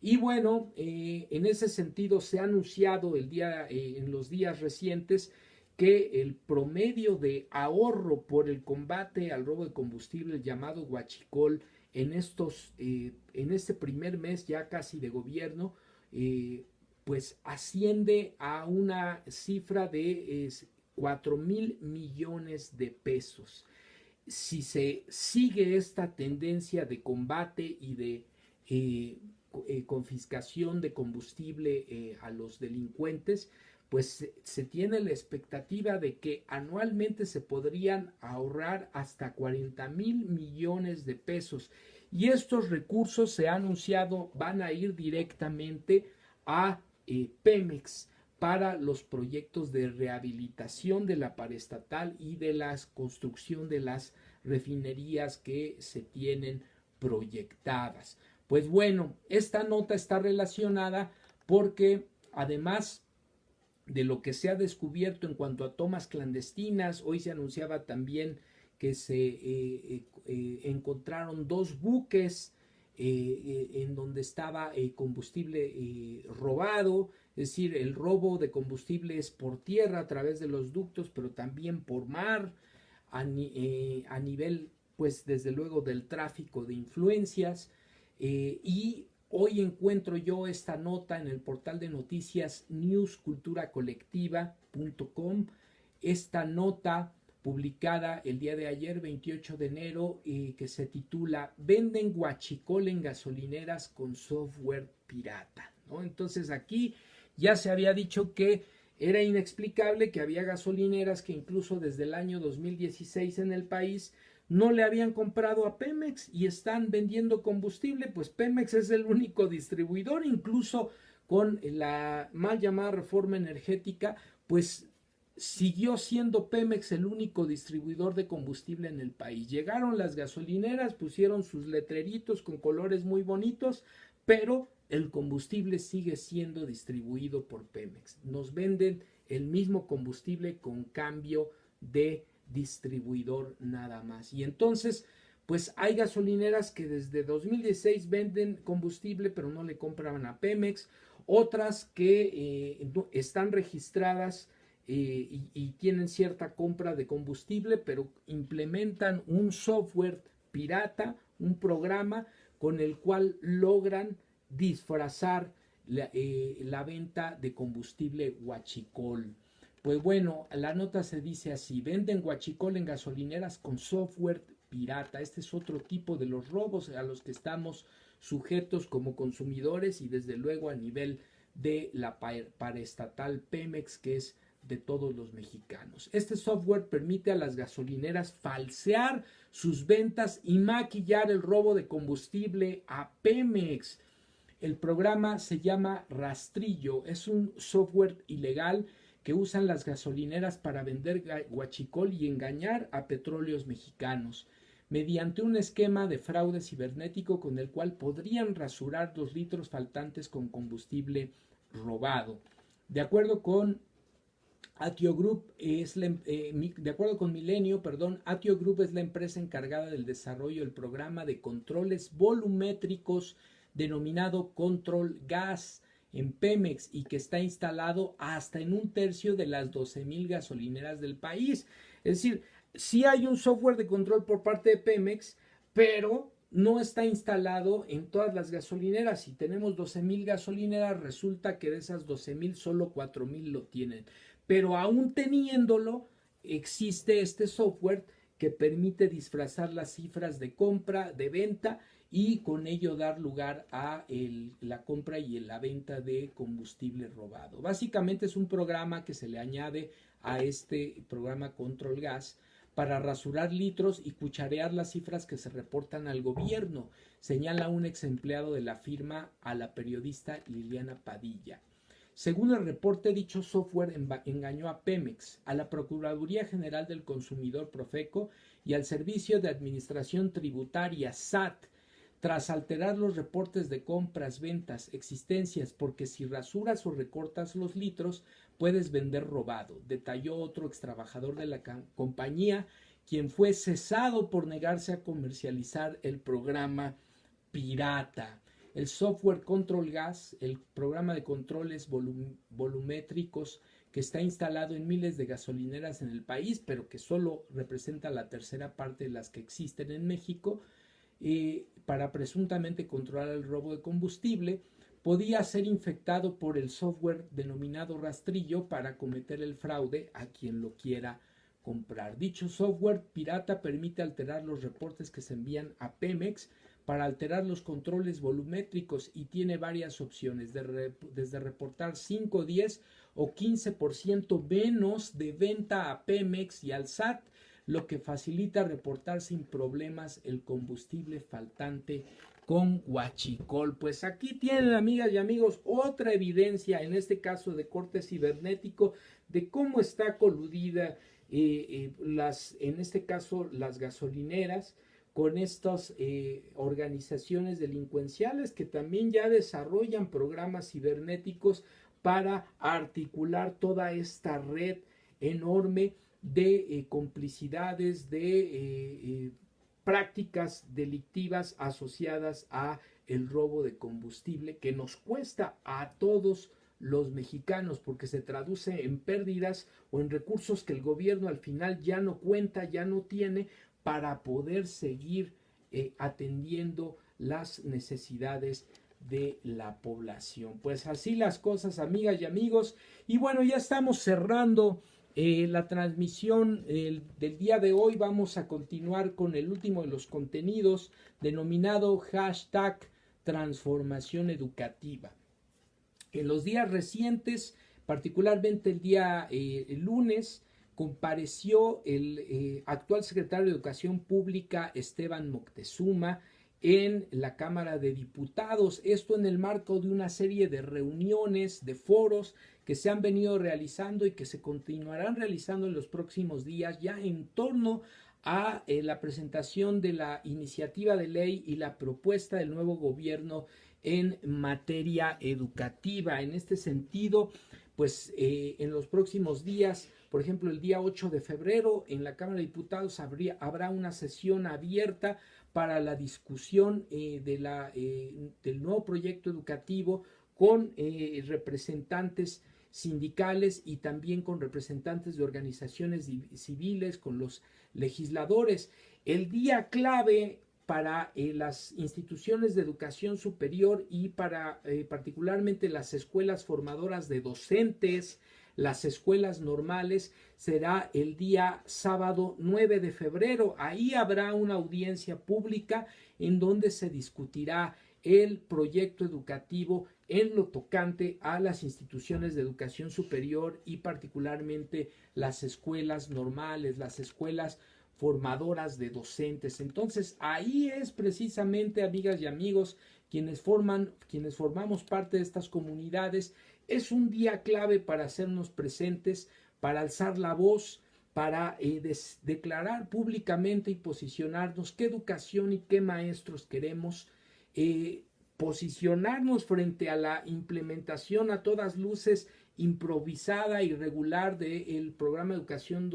Y bueno, en ese sentido se ha anunciado en los días recientes que el promedio de ahorro por el combate al robo de combustible, llamado huachicol, en este primer mes ya casi de gobierno, pues asciende a una cifra de 4,000 millones de pesos. Si se sigue esta tendencia de combate y de confiscación de combustible a los delincuentes, pues se tiene la expectativa de que anualmente se podrían ahorrar hasta 40,000 millones de pesos. Y estos recursos, se ha anunciado, van a ir directamente a Pemex para los proyectos de rehabilitación de la paraestatal y de la construcción de las refinerías que se tienen proyectadas. Pues bueno, esta nota está relacionada porque además de lo que se ha descubierto en cuanto a tomas clandestinas, hoy se anunciaba también que se encontraron 2 buques en donde estaba combustible robado, es decir, el robo de combustible es por tierra a través de los ductos, pero también por mar, a nivel, pues desde luego, del tráfico de influencias. Y hoy encuentro yo esta nota en el portal de noticias newsculturacolectiva.com, esta nota publicada el día de ayer, 28 de enero, que se titula "Venden huachicol en gasolineras con software pirata", ¿no? Entonces aquí ya se había dicho que era inexplicable que había gasolineras que incluso desde el año 2016 en el país no le habían comprado a Pemex y están vendiendo combustible. Pues Pemex es el único distribuidor, incluso con la mal llamada reforma energética, pues siguió siendo Pemex el único distribuidor de combustible en el país. Llegaron las gasolineras, pusieron sus letreritos con colores muy bonitos, pero el combustible sigue siendo distribuido por Pemex. Nos venden el mismo combustible con cambio de distribuidor nada más. Y entonces, pues hay gasolineras que desde 2016 venden combustible, pero no le compran a Pemex. Otras que están registradas y tienen cierta compra de combustible, pero implementan un software pirata, un programa con el cual logran disfrazar la venta de combustible huachicol. Pues bueno, la nota se dice así: venden huachicol en gasolineras con software pirata. Este es otro tipo de los robos a los que estamos sujetos como consumidores y desde luego a nivel de la paraestatal Pemex, que es de todos los mexicanos. Este software permite a las gasolineras falsear sus ventas y maquillar el robo de combustible a Pemex. El programa se llama Rastrillo, es un software ilegal que usan las gasolineras para vender huachicol y engañar a petróleos mexicanos, mediante un esquema de fraude cibernético con el cual podrían rasurar 2 litros faltantes con combustible robado. De acuerdo con Atio Group de acuerdo con Milenio, Atio Group es la empresa encargada del desarrollo del programa de controles volumétricos denominado Control Gas en Pemex y que está instalado hasta en 1/3 de las 12,000 gasolineras del país. Es decir, sí hay un software de control por parte de Pemex, pero no está instalado en todas las gasolineras. Si tenemos 12,000 gasolineras, resulta que de esas 12,000 solo 4,000 lo tienen. Pero aún teniéndolo, existe este software que permite disfrazar las cifras de compra, de venta, y con ello dar lugar a la compra y la venta de combustible robado. Básicamente es un programa que se le añade a este programa Control Gas para rasurar litros y cucharear las cifras que se reportan al gobierno, señala un ex empleado de la firma a la periodista Liliana Padilla. Según el reporte, dicho software engañó a Pemex, a la Procuraduría General del Consumidor Profeco y al Servicio de Administración Tributaria SAT, tras alterar los reportes de compras, ventas, existencias, porque si rasuras o recortas los litros, puedes vender robado, detalló otro extrabajador de la compañía, quien fue cesado por negarse a comercializar el programa pirata. El software Control Gas, el programa de controles volumétricos que está instalado en miles de gasolineras en el país, pero que solo representa la tercera parte de las que existen en México, para presuntamente controlar el robo de combustible, podía ser infectado por el software denominado Rastrillo para cometer el fraude a quien lo quiera comprar. Dicho software pirata permite alterar los reportes que se envían a Pemex para alterar los controles volumétricos y tiene varias opciones, desde reportar 5, 10 o 15% menos de venta a Pemex y al SAT, lo que facilita reportar sin problemas el combustible faltante con huachicol. Pues aquí tienen, amigas y amigos, otra evidencia, en este caso de corte cibernético, de cómo está coludida en este caso las gasolineras con estas organizaciones delincuenciales que también ya desarrollan programas cibernéticos para articular toda esta red enorme de complicidades, de prácticas delictivas asociadas a el robo de combustible que nos cuesta a todos los mexicanos porque se traduce en pérdidas o en recursos que el gobierno al final ya no cuenta, ya no tiene para poder seguir atendiendo las necesidades de la población. Pues así las cosas, amigas y amigos, y bueno, ya estamos cerrando la transmisión del día de hoy. Vamos a continuar con el último de los contenidos denominado hashtag transformación educativa. En los días recientes, particularmente el día el lunes, compareció el actual secretario de Educación Pública Esteban Moctezuma en la Cámara de Diputados, esto en el marco de una serie de reuniones, de foros que se han venido realizando y que se continuarán realizando en los próximos días ya en torno a la presentación de la iniciativa de ley y la propuesta del nuevo gobierno en materia educativa. En este sentido, pues en los próximos días Por ejemplo, el día 8 de febrero en la Cámara de Diputados habrá una sesión abierta para la discusión del nuevo proyecto educativo con representantes sindicales y también con representantes de organizaciones civiles, con los legisladores. El día clave para las instituciones de educación superior y para particularmente las escuelas formadoras de docentes, las escuelas normales, será el día sábado 9 de febrero. Ahí habrá una audiencia pública en donde se discutirá el proyecto educativo en lo tocante a las instituciones de educación superior y particularmente las escuelas normales, las escuelas formadoras de docentes. Entonces ahí es precisamente, amigas y amigos, quienes formamos parte de estas comunidades, es un día clave para hacernos presentes, para alzar la voz, para declarar públicamente y posicionarnos qué educación y qué maestros queremos, posicionarnos frente a la implementación a todas luces improvisada y regular del programa de educación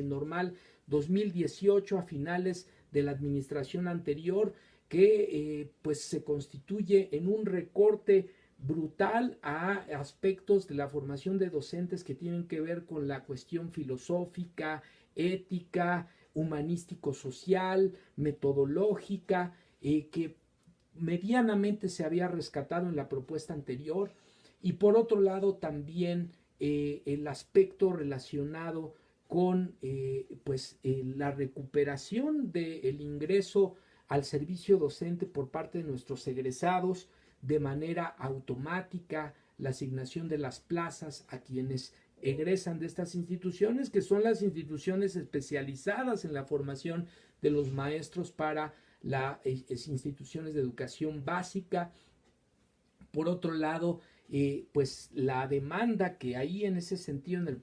normal 2018 a finales de la administración anterior, que pues se constituye en un recorte brutal a aspectos de la formación de docentes que tienen que ver con la cuestión filosófica, ética, humanístico-social, metodológica, que medianamente se había rescatado en la propuesta anterior, y por otro lado también el aspecto relacionado con la recuperación del ingreso al servicio docente por parte de nuestros egresados de manera automática, la asignación de las plazas a quienes egresan de estas instituciones, que son las instituciones especializadas en la formación de los maestros para las instituciones de educación básica. Por otro lado, pues la demanda que hay en ese sentido en el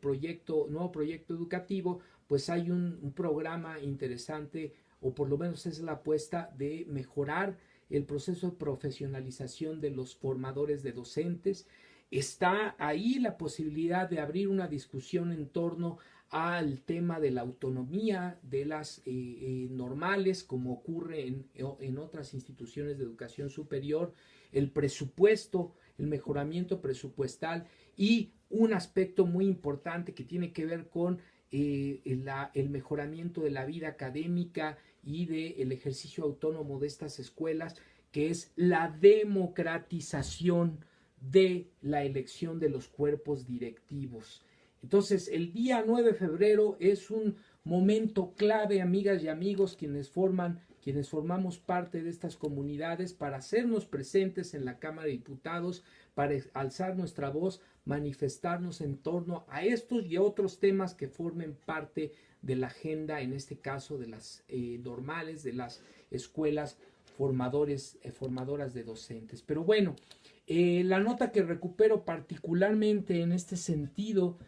nuevo proyecto educativo, pues hay un programa interesante, o por lo menos es la apuesta de mejorar el proceso de profesionalización de los formadores de docentes. Está ahí la posibilidad de abrir una discusión en torno al tema de la autonomía de las normales, como ocurre en otras instituciones de educación superior, el presupuesto, el mejoramiento presupuestal y un aspecto muy importante que tiene que ver con el mejoramiento de la vida académica y del ejercicio autónomo de estas escuelas, que es la democratización de la elección de los cuerpos directivos. Entonces, el día 9 de febrero es un momento clave, amigas y amigos, quienes formamos parte de estas comunidades, para hacernos presentes en la Cámara de Diputados, para alzar nuestra voz, manifestarnos en torno a estos y otros temas que formen parte de la agenda, en este caso de las normales, de las escuelas formadoras de docentes. Pero bueno, la nota que recupero particularmente en este sentido,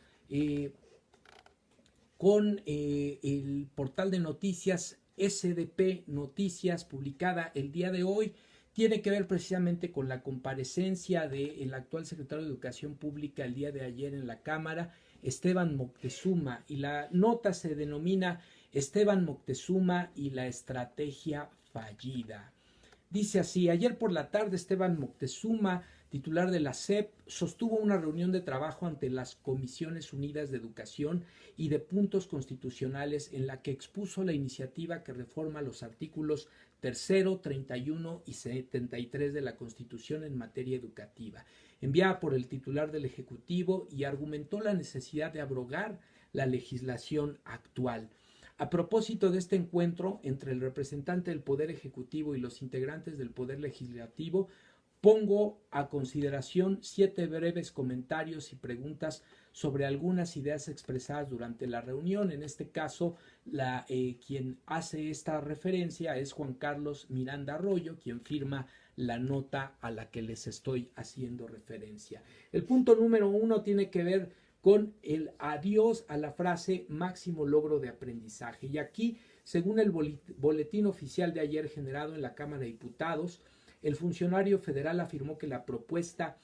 con el portal de noticias SDP Noticias, publicada el día de hoy, tiene que ver precisamente con la comparecencia del actual secretario de Educación Pública el día de ayer en la Cámara, Esteban Moctezuma, y la nota se denomina Esteban Moctezuma y la estrategia fallida. Dice así: ayer por la tarde Esteban Moctezuma, titular de la SEP, sostuvo una reunión de trabajo ante las Comisiones Unidas de Educación y de Puntos Constitucionales, en la que expuso la iniciativa que reforma los artículos 3, 31 y 73 de la Constitución en materia educativa, enviada por el titular del Ejecutivo, y argumentó la necesidad de abrogar la legislación actual. A propósito de este encuentro entre el representante del Poder Ejecutivo y los integrantes del Poder Legislativo, pongo a consideración 7 breves comentarios y preguntas sobre algunas ideas expresadas durante la reunión. En este caso, quien hace esta referencia es Juan Carlos Miranda Arroyo, quien firma la nota a la que les estoy haciendo referencia. El punto número 1 tiene que ver con el adiós a la frase máximo logro de aprendizaje. Y aquí, según el boletín oficial de ayer generado en la Cámara de Diputados, el funcionario federal afirmó que la propuesta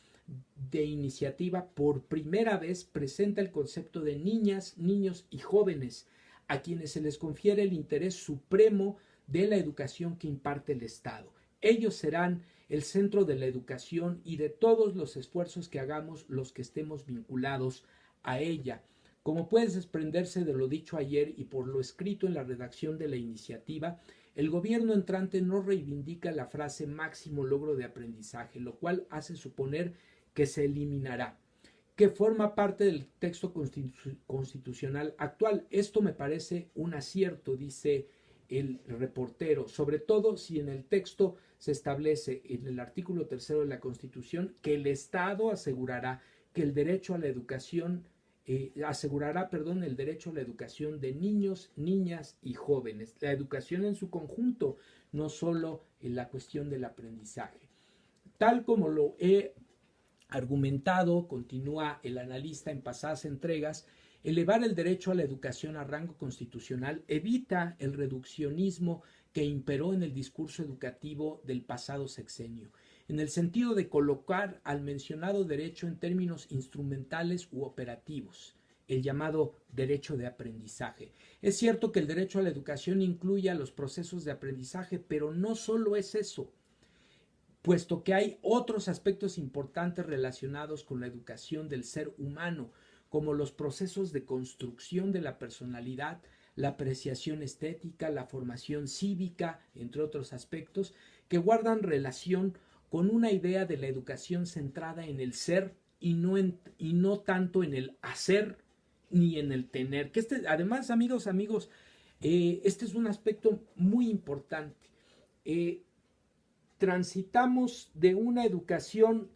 de iniciativa por primera vez presenta el concepto de niñas, niños y jóvenes, a quienes se les confiere el interés supremo de la educación que imparte el Estado. Ellos serán el centro de la educación y de todos los esfuerzos que hagamos los que estemos vinculados a ella. Como puede desprenderse de lo dicho ayer y por lo escrito en la redacción de la iniciativa, el gobierno entrante no reivindica la frase máximo logro de aprendizaje, lo cual hace suponer que se eliminará, que forma parte del texto constitucional actual. Esto me parece un acierto, dice el reportero, sobre todo si en el texto se establece en el artículo 3 de la Constitución que el Estado asegurará que el derecho a la educación el derecho a la educación de niños, niñas y jóvenes, la educación en su conjunto, no solo en la cuestión del aprendizaje. Tal como lo he argumentado, continúa el analista en pasadas entregas, elevar el derecho a la educación a rango constitucional evita el reduccionismo que imperó en el discurso educativo del pasado sexenio, en el sentido de colocar al mencionado derecho en términos instrumentales u operativos, el llamado derecho de aprendizaje. Es cierto que el derecho a la educación incluye a los procesos de aprendizaje, pero no solo es eso, puesto que hay otros aspectos importantes relacionados con la educación del ser humano, como los procesos de construcción de la personalidad, la apreciación estética, la formación cívica, entre otros aspectos, que guardan relación con una idea de la educación centrada en el ser y no tanto en el hacer ni en el tener. Que además, amigos, este es un aspecto muy importante. Transitamos de una educación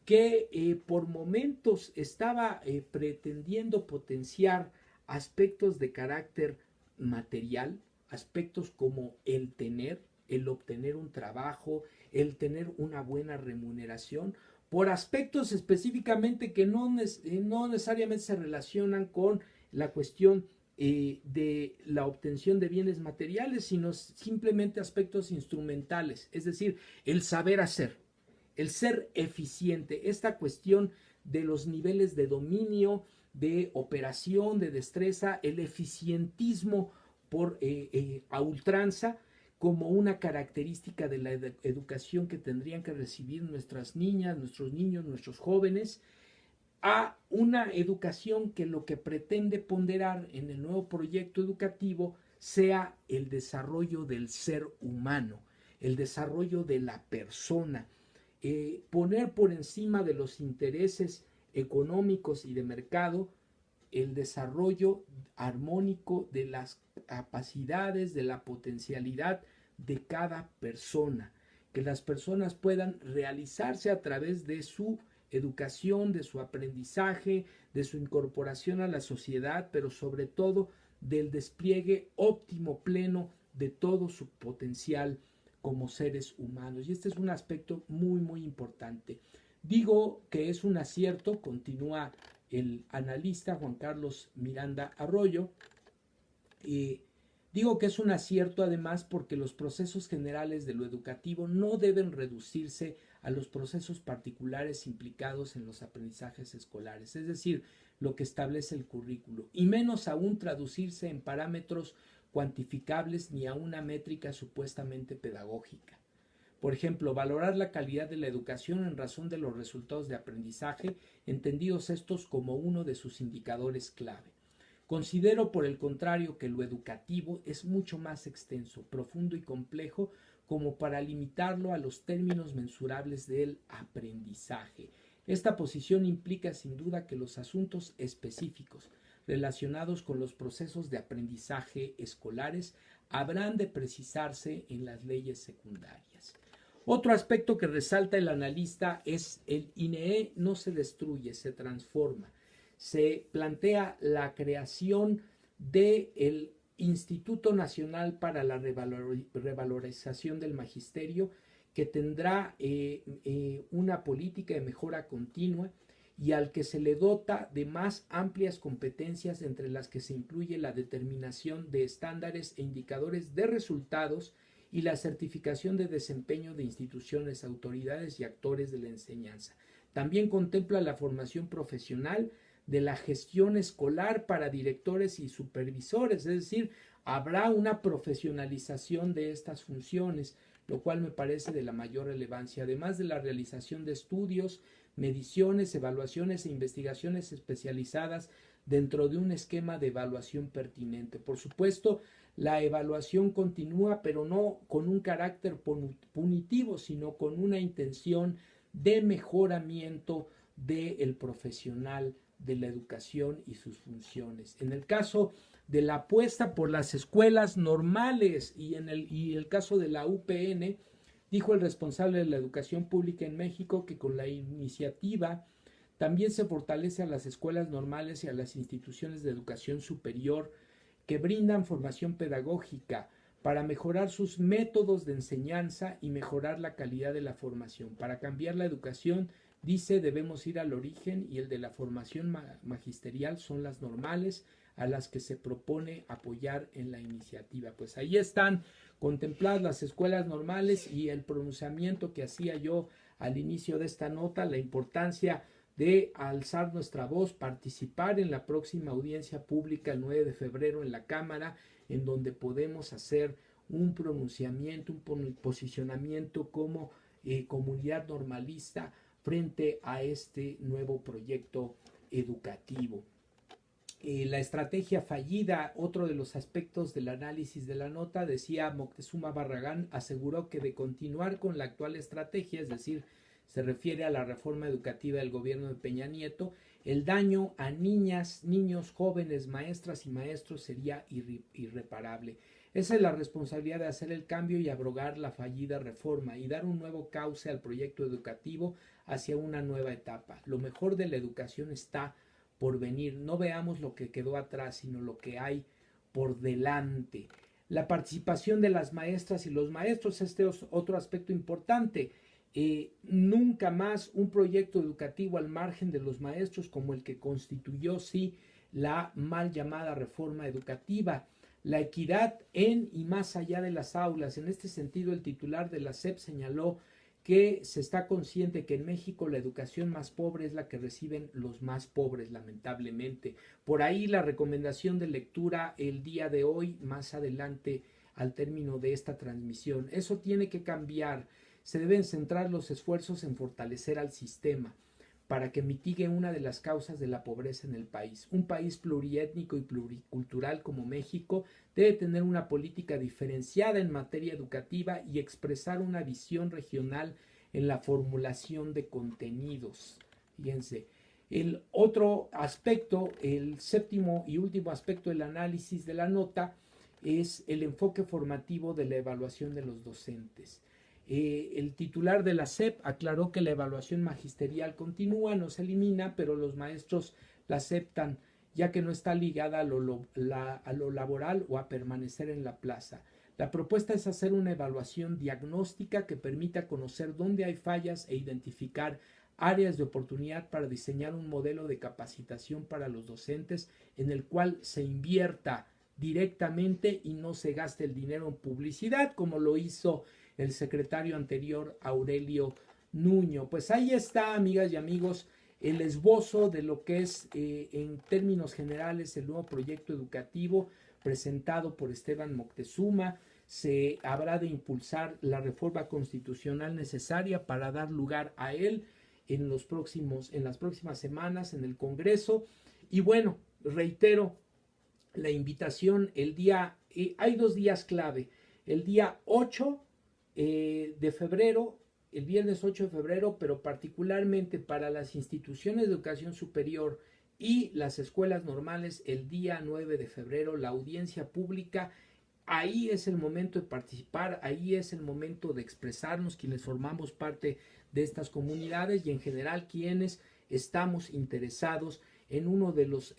que por momentos estaba pretendiendo potenciar aspectos de carácter material, aspectos como el tener, el obtener un trabajo, el tener una buena remuneración, por aspectos específicamente que no necesariamente se relacionan con la cuestión de la obtención de bienes materiales, sino simplemente aspectos instrumentales, es decir, el saber hacer, el ser eficiente, esta cuestión de los niveles de dominio, de operación, de destreza, el eficientismo a ultranza, como una característica de la educación que tendrían que recibir nuestras niñas, nuestros niños, nuestros jóvenes, a una educación que lo que pretende ponderar en el nuevo proyecto educativo sea el desarrollo del ser humano, el desarrollo de la persona, poner por encima de los intereses económicos y de mercado el desarrollo armónico de las capacidades, de la potencialidad de cada persona, que las personas puedan realizarse a través de su educación, de su aprendizaje, de su incorporación a la sociedad, pero sobre todo del despliegue óptimo, pleno de todo su potencial como seres humanos. Y este es un aspecto muy, muy importante. Digo que es un acierto, continúa el analista Juan Carlos Miranda Arroyo, digo que es un acierto además porque los procesos generales de lo educativo no deben reducirse a los procesos particulares implicados en los aprendizajes escolares, es decir, lo que establece el currículo, y menos aún traducirse en parámetros cuantificables ni a una métrica supuestamente pedagógica. Por ejemplo, valorar la calidad de la educación en razón de los resultados de aprendizaje, entendidos estos como uno de sus indicadores clave. Considero, por el contrario, que lo educativo es mucho más extenso, profundo y complejo como para limitarlo a los términos mensurables del aprendizaje. Esta posición implica sin duda que los asuntos específicos relacionados con los procesos de aprendizaje escolares habrán de precisarse en las leyes secundarias. Otro aspecto que resalta el analista es el INEE no se destruye, se transforma. Se plantea la creación del Instituto Nacional para la Revalorización del Magisterio, que tendrá una política de mejora continua y al que se le dota de más amplias competencias, entre las que se incluye la determinación de estándares e indicadores de resultados y la certificación de desempeño de instituciones, autoridades y actores de la enseñanza. También contempla la formación profesional de la gestión escolar para directores y supervisores, es decir, habrá una profesionalización de estas funciones, lo cual me parece de la mayor relevancia, además de la realización de estudios, mediciones, evaluaciones e investigaciones especializadas dentro de un esquema de evaluación pertinente. Por supuesto, la evaluación continúa, pero no con un carácter punitivo, sino con una intención de mejoramiento del profesional de la educación y sus funciones. En el caso de la apuesta por las escuelas normales y el caso de la UPN, dijo el responsable de la educación pública en México que con la iniciativa también se fortalece a las escuelas normales y a las instituciones de educación superior que brindan formación pedagógica para mejorar sus métodos de enseñanza y mejorar la calidad de la formación. Para cambiar la educación, dice, debemos ir al origen, y el de la formación magisterial son las normales a las que se propone apoyar en la iniciativa. Pues ahí están contempladas las escuelas normales y el pronunciamiento que hacía yo al inicio de esta nota, la importancia de alzar nuestra voz, participar en la próxima audiencia pública el 9 de febrero en la Cámara, en donde podemos hacer un pronunciamiento, un posicionamiento como comunidad normalista frente a este nuevo proyecto educativo. La estrategia fallida, otro de los aspectos del análisis de la nota, decía Moctezuma Barragán, aseguró que de continuar con la actual estrategia, es decir, se refiere a la reforma educativa del gobierno de Peña Nieto, el daño a niñas, niños, jóvenes, maestras y maestros sería irreparable. Esa es la responsabilidad de hacer el cambio y abrogar la fallida reforma y dar un nuevo cauce al proyecto educativo hacia una nueva etapa. Lo mejor de la educación está por venir. No veamos lo que quedó atrás, sino lo que hay por delante. La participación de las maestras y los maestros, este es otro aspecto importante. Nunca más un proyecto educativo al margen de los maestros como el que constituyó, sí, la mal llamada reforma educativa. La equidad en y más allá de las aulas. En este sentido, el titular de la SEP señaló que se está consciente que en México la educación más pobre es la que reciben los más pobres, lamentablemente. Por ahí la recomendación de lectura el día de hoy, más adelante al término de esta transmisión. Eso tiene que cambiar. Se deben centrar los esfuerzos en fortalecer al sistema para que mitigue una de las causas de la pobreza en el país. Un país pluriétnico y pluricultural como México debe tener una política diferenciada en materia educativa y expresar una visión regional en la formulación de contenidos. Fíjense, el otro aspecto, el séptimo y último aspecto del análisis de la nota es el enfoque formativo de la evaluación de los docentes. El titular de la SEP aclaró que la evaluación magisterial continúa, no se elimina, pero los maestros la aceptan, ya que no está ligada a lo laboral o a permanecer en la plaza. La propuesta es hacer una evaluación diagnóstica que permita conocer dónde hay fallas e identificar áreas de oportunidad para diseñar un modelo de capacitación para los docentes en el cual se invierta directamente y no se gaste el dinero en publicidad, como lo hizo el secretario anterior, Aurelio Nuño. Pues ahí está, amigas y amigos, el esbozo de lo que es en términos generales el nuevo proyecto educativo presentado por Esteban Moctezuma. Se habrá de impulsar la reforma constitucional necesaria para dar lugar a él en las próximas semanas en el Congreso. Y bueno, reitero la invitación hay 2 días clave, el día 8 de febrero, el viernes 8 de febrero, pero particularmente para las instituciones de educación superior y las escuelas normales, el día 9 de febrero, la audiencia pública. Ahí es el momento de participar, ahí es el momento de expresarnos quienes formamos parte de estas comunidades y en general quienes estamos interesados en uno de los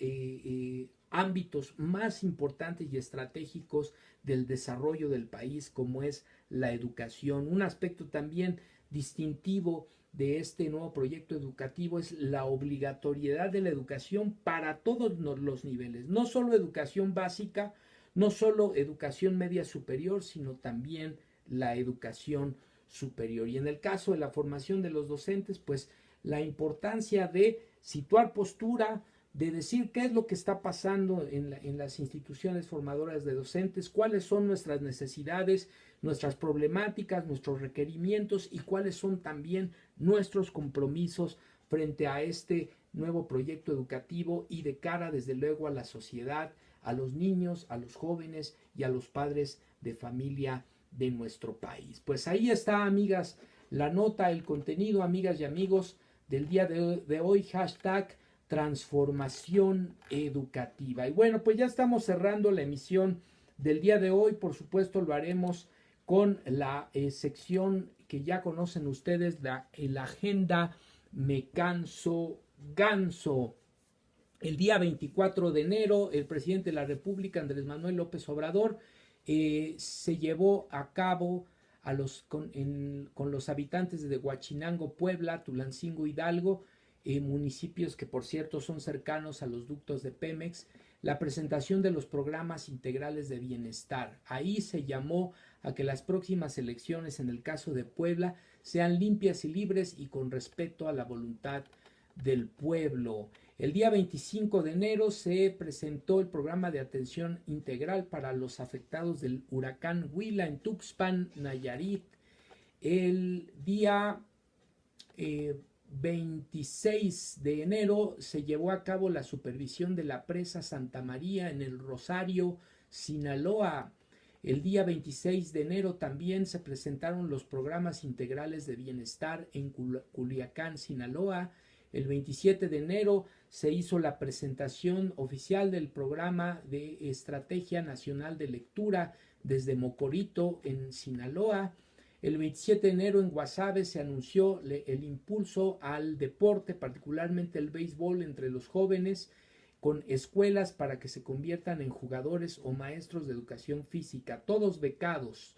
ámbitos más importantes y estratégicos del desarrollo del país, como es la educación. Un aspecto también distintivo de este nuevo proyecto educativo es la obligatoriedad de la educación para todos los niveles, no solo educación básica, no solo educación media superior, sino también la educación superior. Y en el caso de la formación de los docentes, pues la importancia de situar postura, de decir qué es lo que está pasando en las instituciones formadoras de docentes, cuáles son nuestras necesidades, nuestras problemáticas, nuestros requerimientos y cuáles son también nuestros compromisos frente a este nuevo proyecto educativo y de cara desde luego a la sociedad, a los niños, a los jóvenes y a los padres de familia de nuestro país. Pues ahí está, amigas, la nota, el contenido, amigas y amigos, del día de hoy, hashtag transformación educativa. Y bueno, pues ya estamos cerrando la emisión del día de hoy. Por supuesto lo haremos con la sección que ya conocen ustedes, la agenda Me Canso Ganso. El día 24 de enero, el presidente de la República, Andrés Manuel López Obrador, se llevó a cabo con los habitantes de Huachinango, Puebla, Tulancingo, Hidalgo, municipios que por cierto son cercanos a los ductos de Pemex, la presentación de los programas integrales de bienestar. Ahí se llamó a que las próximas elecciones, en el caso de Puebla, sean limpias y libres y con respeto a la voluntad del pueblo. El día 25 de enero se presentó el programa de atención integral para los afectados del huracán Huila en Tuxpan, Nayarit. El día 26 de enero se llevó a cabo la supervisión de la presa Santa María en el Rosario, Sinaloa. El día 26 de enero también se presentaron los programas integrales de bienestar en Culiacán, Sinaloa. El 27 de enero se hizo la presentación oficial del programa de Estrategia Nacional de Lectura desde Mocorito, en Sinaloa. El 27 de enero en Guasave se anunció el impulso al deporte, particularmente el béisbol, entre los jóvenes, con escuelas para que se conviertan en jugadores o maestros de educación física, todos becados.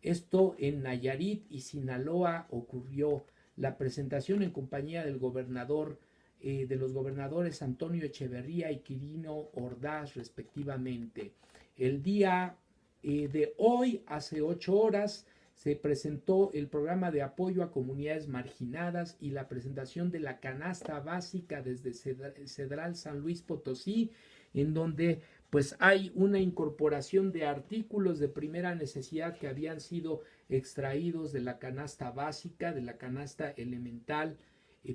Esto en Nayarit y Sinaloa ocurrió. La presentación en compañía del gobernador, de los gobernadores Antonio Echeverría y Quirino Ordaz, respectivamente. El día de hoy, hace 8 horas, se presentó el programa de apoyo a comunidades marginadas y la presentación de la canasta básica desde Cedral San Luis Potosí, en donde pues hay una incorporación de artículos de primera necesidad que habían sido extraídos de la canasta básica, de la canasta elemental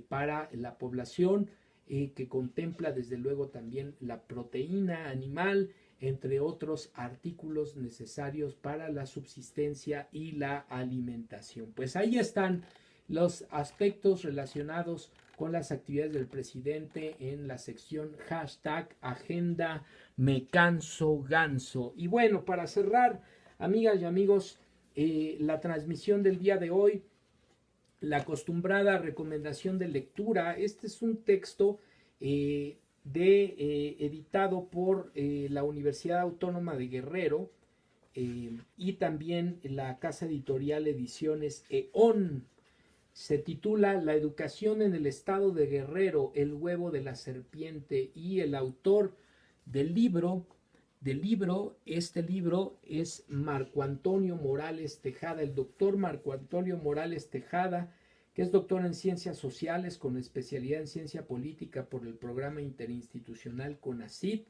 para la población, que contempla desde luego también la proteína animal, entre otros artículos necesarios para la subsistencia y la alimentación. Pues ahí están los aspectos relacionados con las actividades del presidente en la sección hashtag agenda Me Canso Ganso. Y bueno, para cerrar, amigas y amigos, la transmisión del día de hoy, la acostumbrada recomendación de lectura. Este es un texto editado por la Universidad Autónoma de Guerrero y también la casa editorial Ediciones EON. Se titula La educación en el estado de Guerrero, el huevo de la serpiente, y el autor del libro es Marco Antonio Morales Tejada, el doctor Marco Antonio Morales Tejada, que es doctor en Ciencias Sociales con especialidad en Ciencia Política por el Programa Interinstitucional CONACYT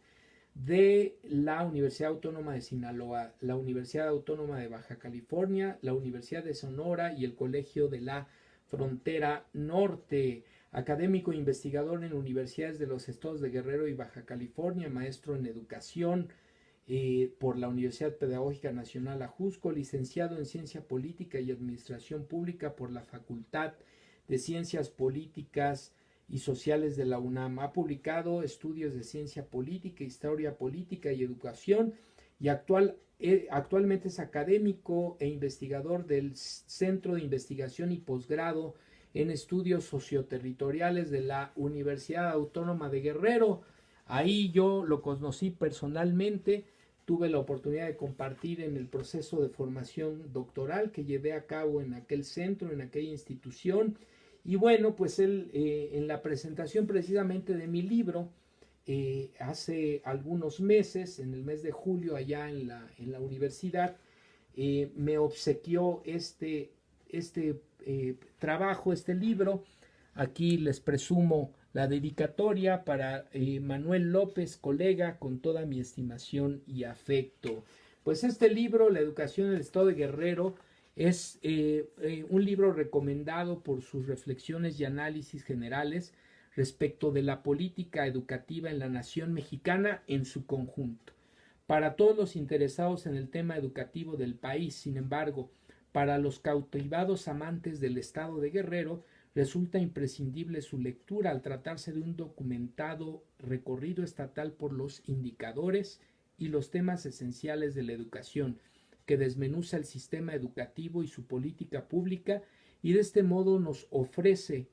de la Universidad Autónoma de Sinaloa, la Universidad Autónoma de Baja California, la Universidad de Sonora y el Colegio de la Frontera Norte. Académico e investigador en universidades de los estados de Guerrero y Baja California, maestro en educación por la Universidad Pedagógica Nacional Ajusco, licenciado en Ciencia Política y Administración Pública por la Facultad de Ciencias Políticas y Sociales de la UNAM. Ha publicado estudios de Ciencia Política, Historia Política y Educación y actualmente es académico e investigador del Centro de Investigación y Posgrado en Estudios Socioterritoriales de la Universidad Autónoma de Guerrero. Ahí yo lo conocí personalmente, tuve la oportunidad de compartir en el proceso de formación doctoral que llevé a cabo en aquel centro, en aquella institución. Y bueno, pues él en la presentación precisamente de mi libro, hace algunos meses, en el mes de julio, allá en la universidad, me obsequió este trabajo, este libro. Aquí les presumo la dedicatoria para Manuel López, colega, con toda mi estimación y afecto. Pues este libro, La educación en el estado de Guerrero, es un libro recomendado por sus reflexiones y análisis generales respecto de la política educativa en la nación mexicana en su conjunto. Para todos los interesados en el tema educativo del país, sin embargo, para los cautivados amantes del estado de Guerrero, resulta imprescindible su lectura al tratarse de un documentado recorrido estatal por los indicadores y los temas esenciales de la educación, que desmenuza el sistema educativo y su política pública, y de este modo nos ofrece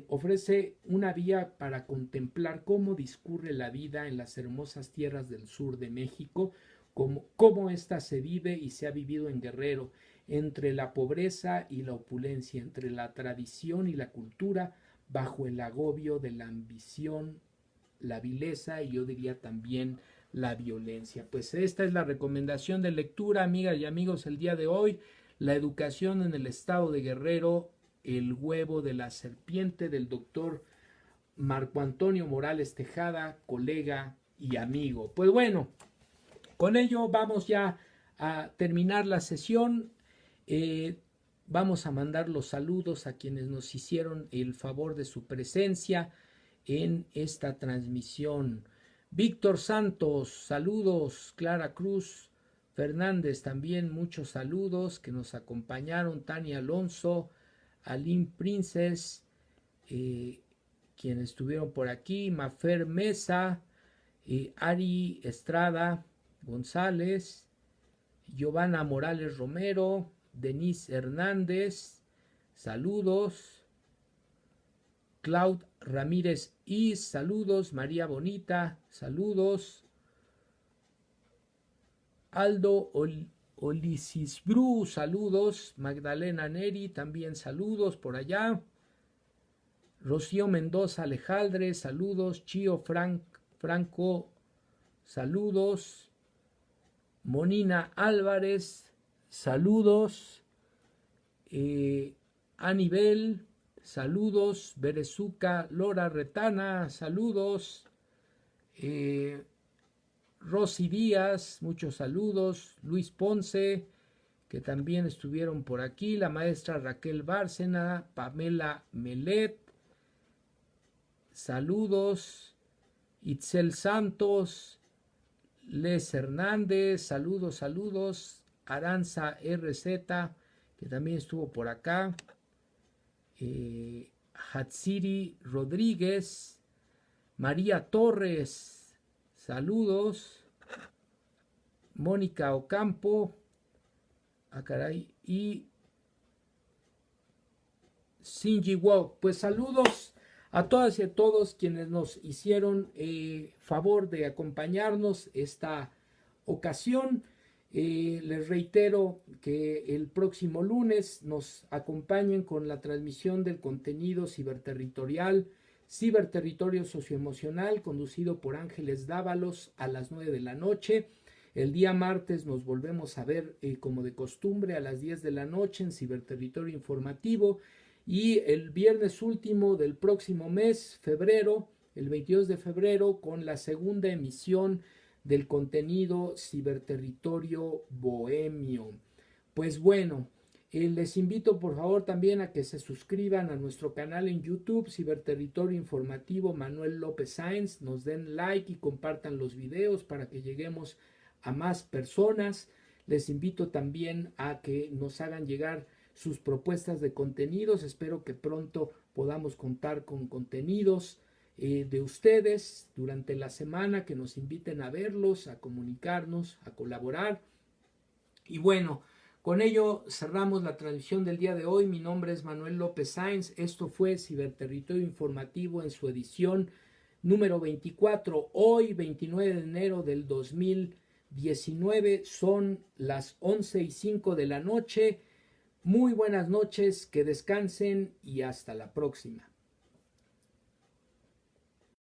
ofrece una vía para contemplar cómo discurre la vida en las hermosas tierras del sur de México, cómo ésta se vive y se ha vivido en Guerrero, entre la pobreza y la opulencia, entre la tradición y la cultura, bajo el agobio de la ambición, la vileza y yo diría también la violencia. Pues esta es la recomendación de lectura, amigas y amigos, el día de hoy. La educación en el estado de Guerrero, el huevo de la serpiente, del doctor Marco Antonio Morales Tejada, colega y amigo. Pues bueno, con ello vamos ya a terminar la sesión. Vamos a mandar los saludos a quienes nos hicieron el favor de su presencia en esta transmisión. Víctor Santos, saludos. Clara Cruz Fernández, también muchos saludos que nos acompañaron. Tania Alonso, Aline Princess, quienes estuvieron por aquí. Mafer Mesa, Ari Estrada González, Giovanna Morales Romero, Denise Hernández, saludos. Claude Ramírez Is, saludos. María Bonita, saludos. Aldo Olicisbru, saludos. Magdalena Neri, también saludos por allá. Rocío Mendoza Alejandre, saludos. Chío Franco, saludos. Monina Álvarez, saludos. Anibel, saludos. Berezuca Lora Retana, saludos. Rosy Díaz, muchos saludos. Luis Ponce, que también estuvieron por aquí. La maestra Raquel Bárcena, Pamela Melet, saludos. Itzel Santos, Les Hernández, saludos. Aranza RZ, que también estuvo por acá. Hatsiri Rodríguez, María Torres, saludos. Mónica Ocampo, y Shinji Wok. Pues saludos a todas y a todos quienes nos hicieron favor de acompañarnos esta ocasión. Les reitero que el próximo lunes nos acompañen con la transmisión del contenido ciberterritorial, Ciberterritorio Socioemocional, conducido por Ángeles Dávalos a las 9 de la noche. El día martes nos volvemos a ver como de costumbre a las 10 de la noche en Ciberterritorio Informativo. Y el viernes último del próximo mes, febrero, el 22 de febrero, con la segunda emisión del contenido Ciberterritorio Bohemio. Pues bueno, les invito por favor también a que se suscriban a nuestro canal en YouTube, Ciberterritorio Informativo Manuel López Sáenz, nos den like y compartan los videos para que lleguemos a más personas. Les invito también a que nos hagan llegar sus propuestas de contenidos. Espero que pronto podamos contar con contenidos de ustedes durante la semana, que nos inviten a verlos, a comunicarnos, a colaborar. Y bueno, con ello cerramos la transmisión del día de hoy. Mi nombre es Manuel López Sáenz. Esto fue Ciberterritorio Informativo en su edición número 24. Hoy, 29 de enero del 2019, son las 11:05 de la noche. Muy buenas noches, que descansen y hasta la próxima.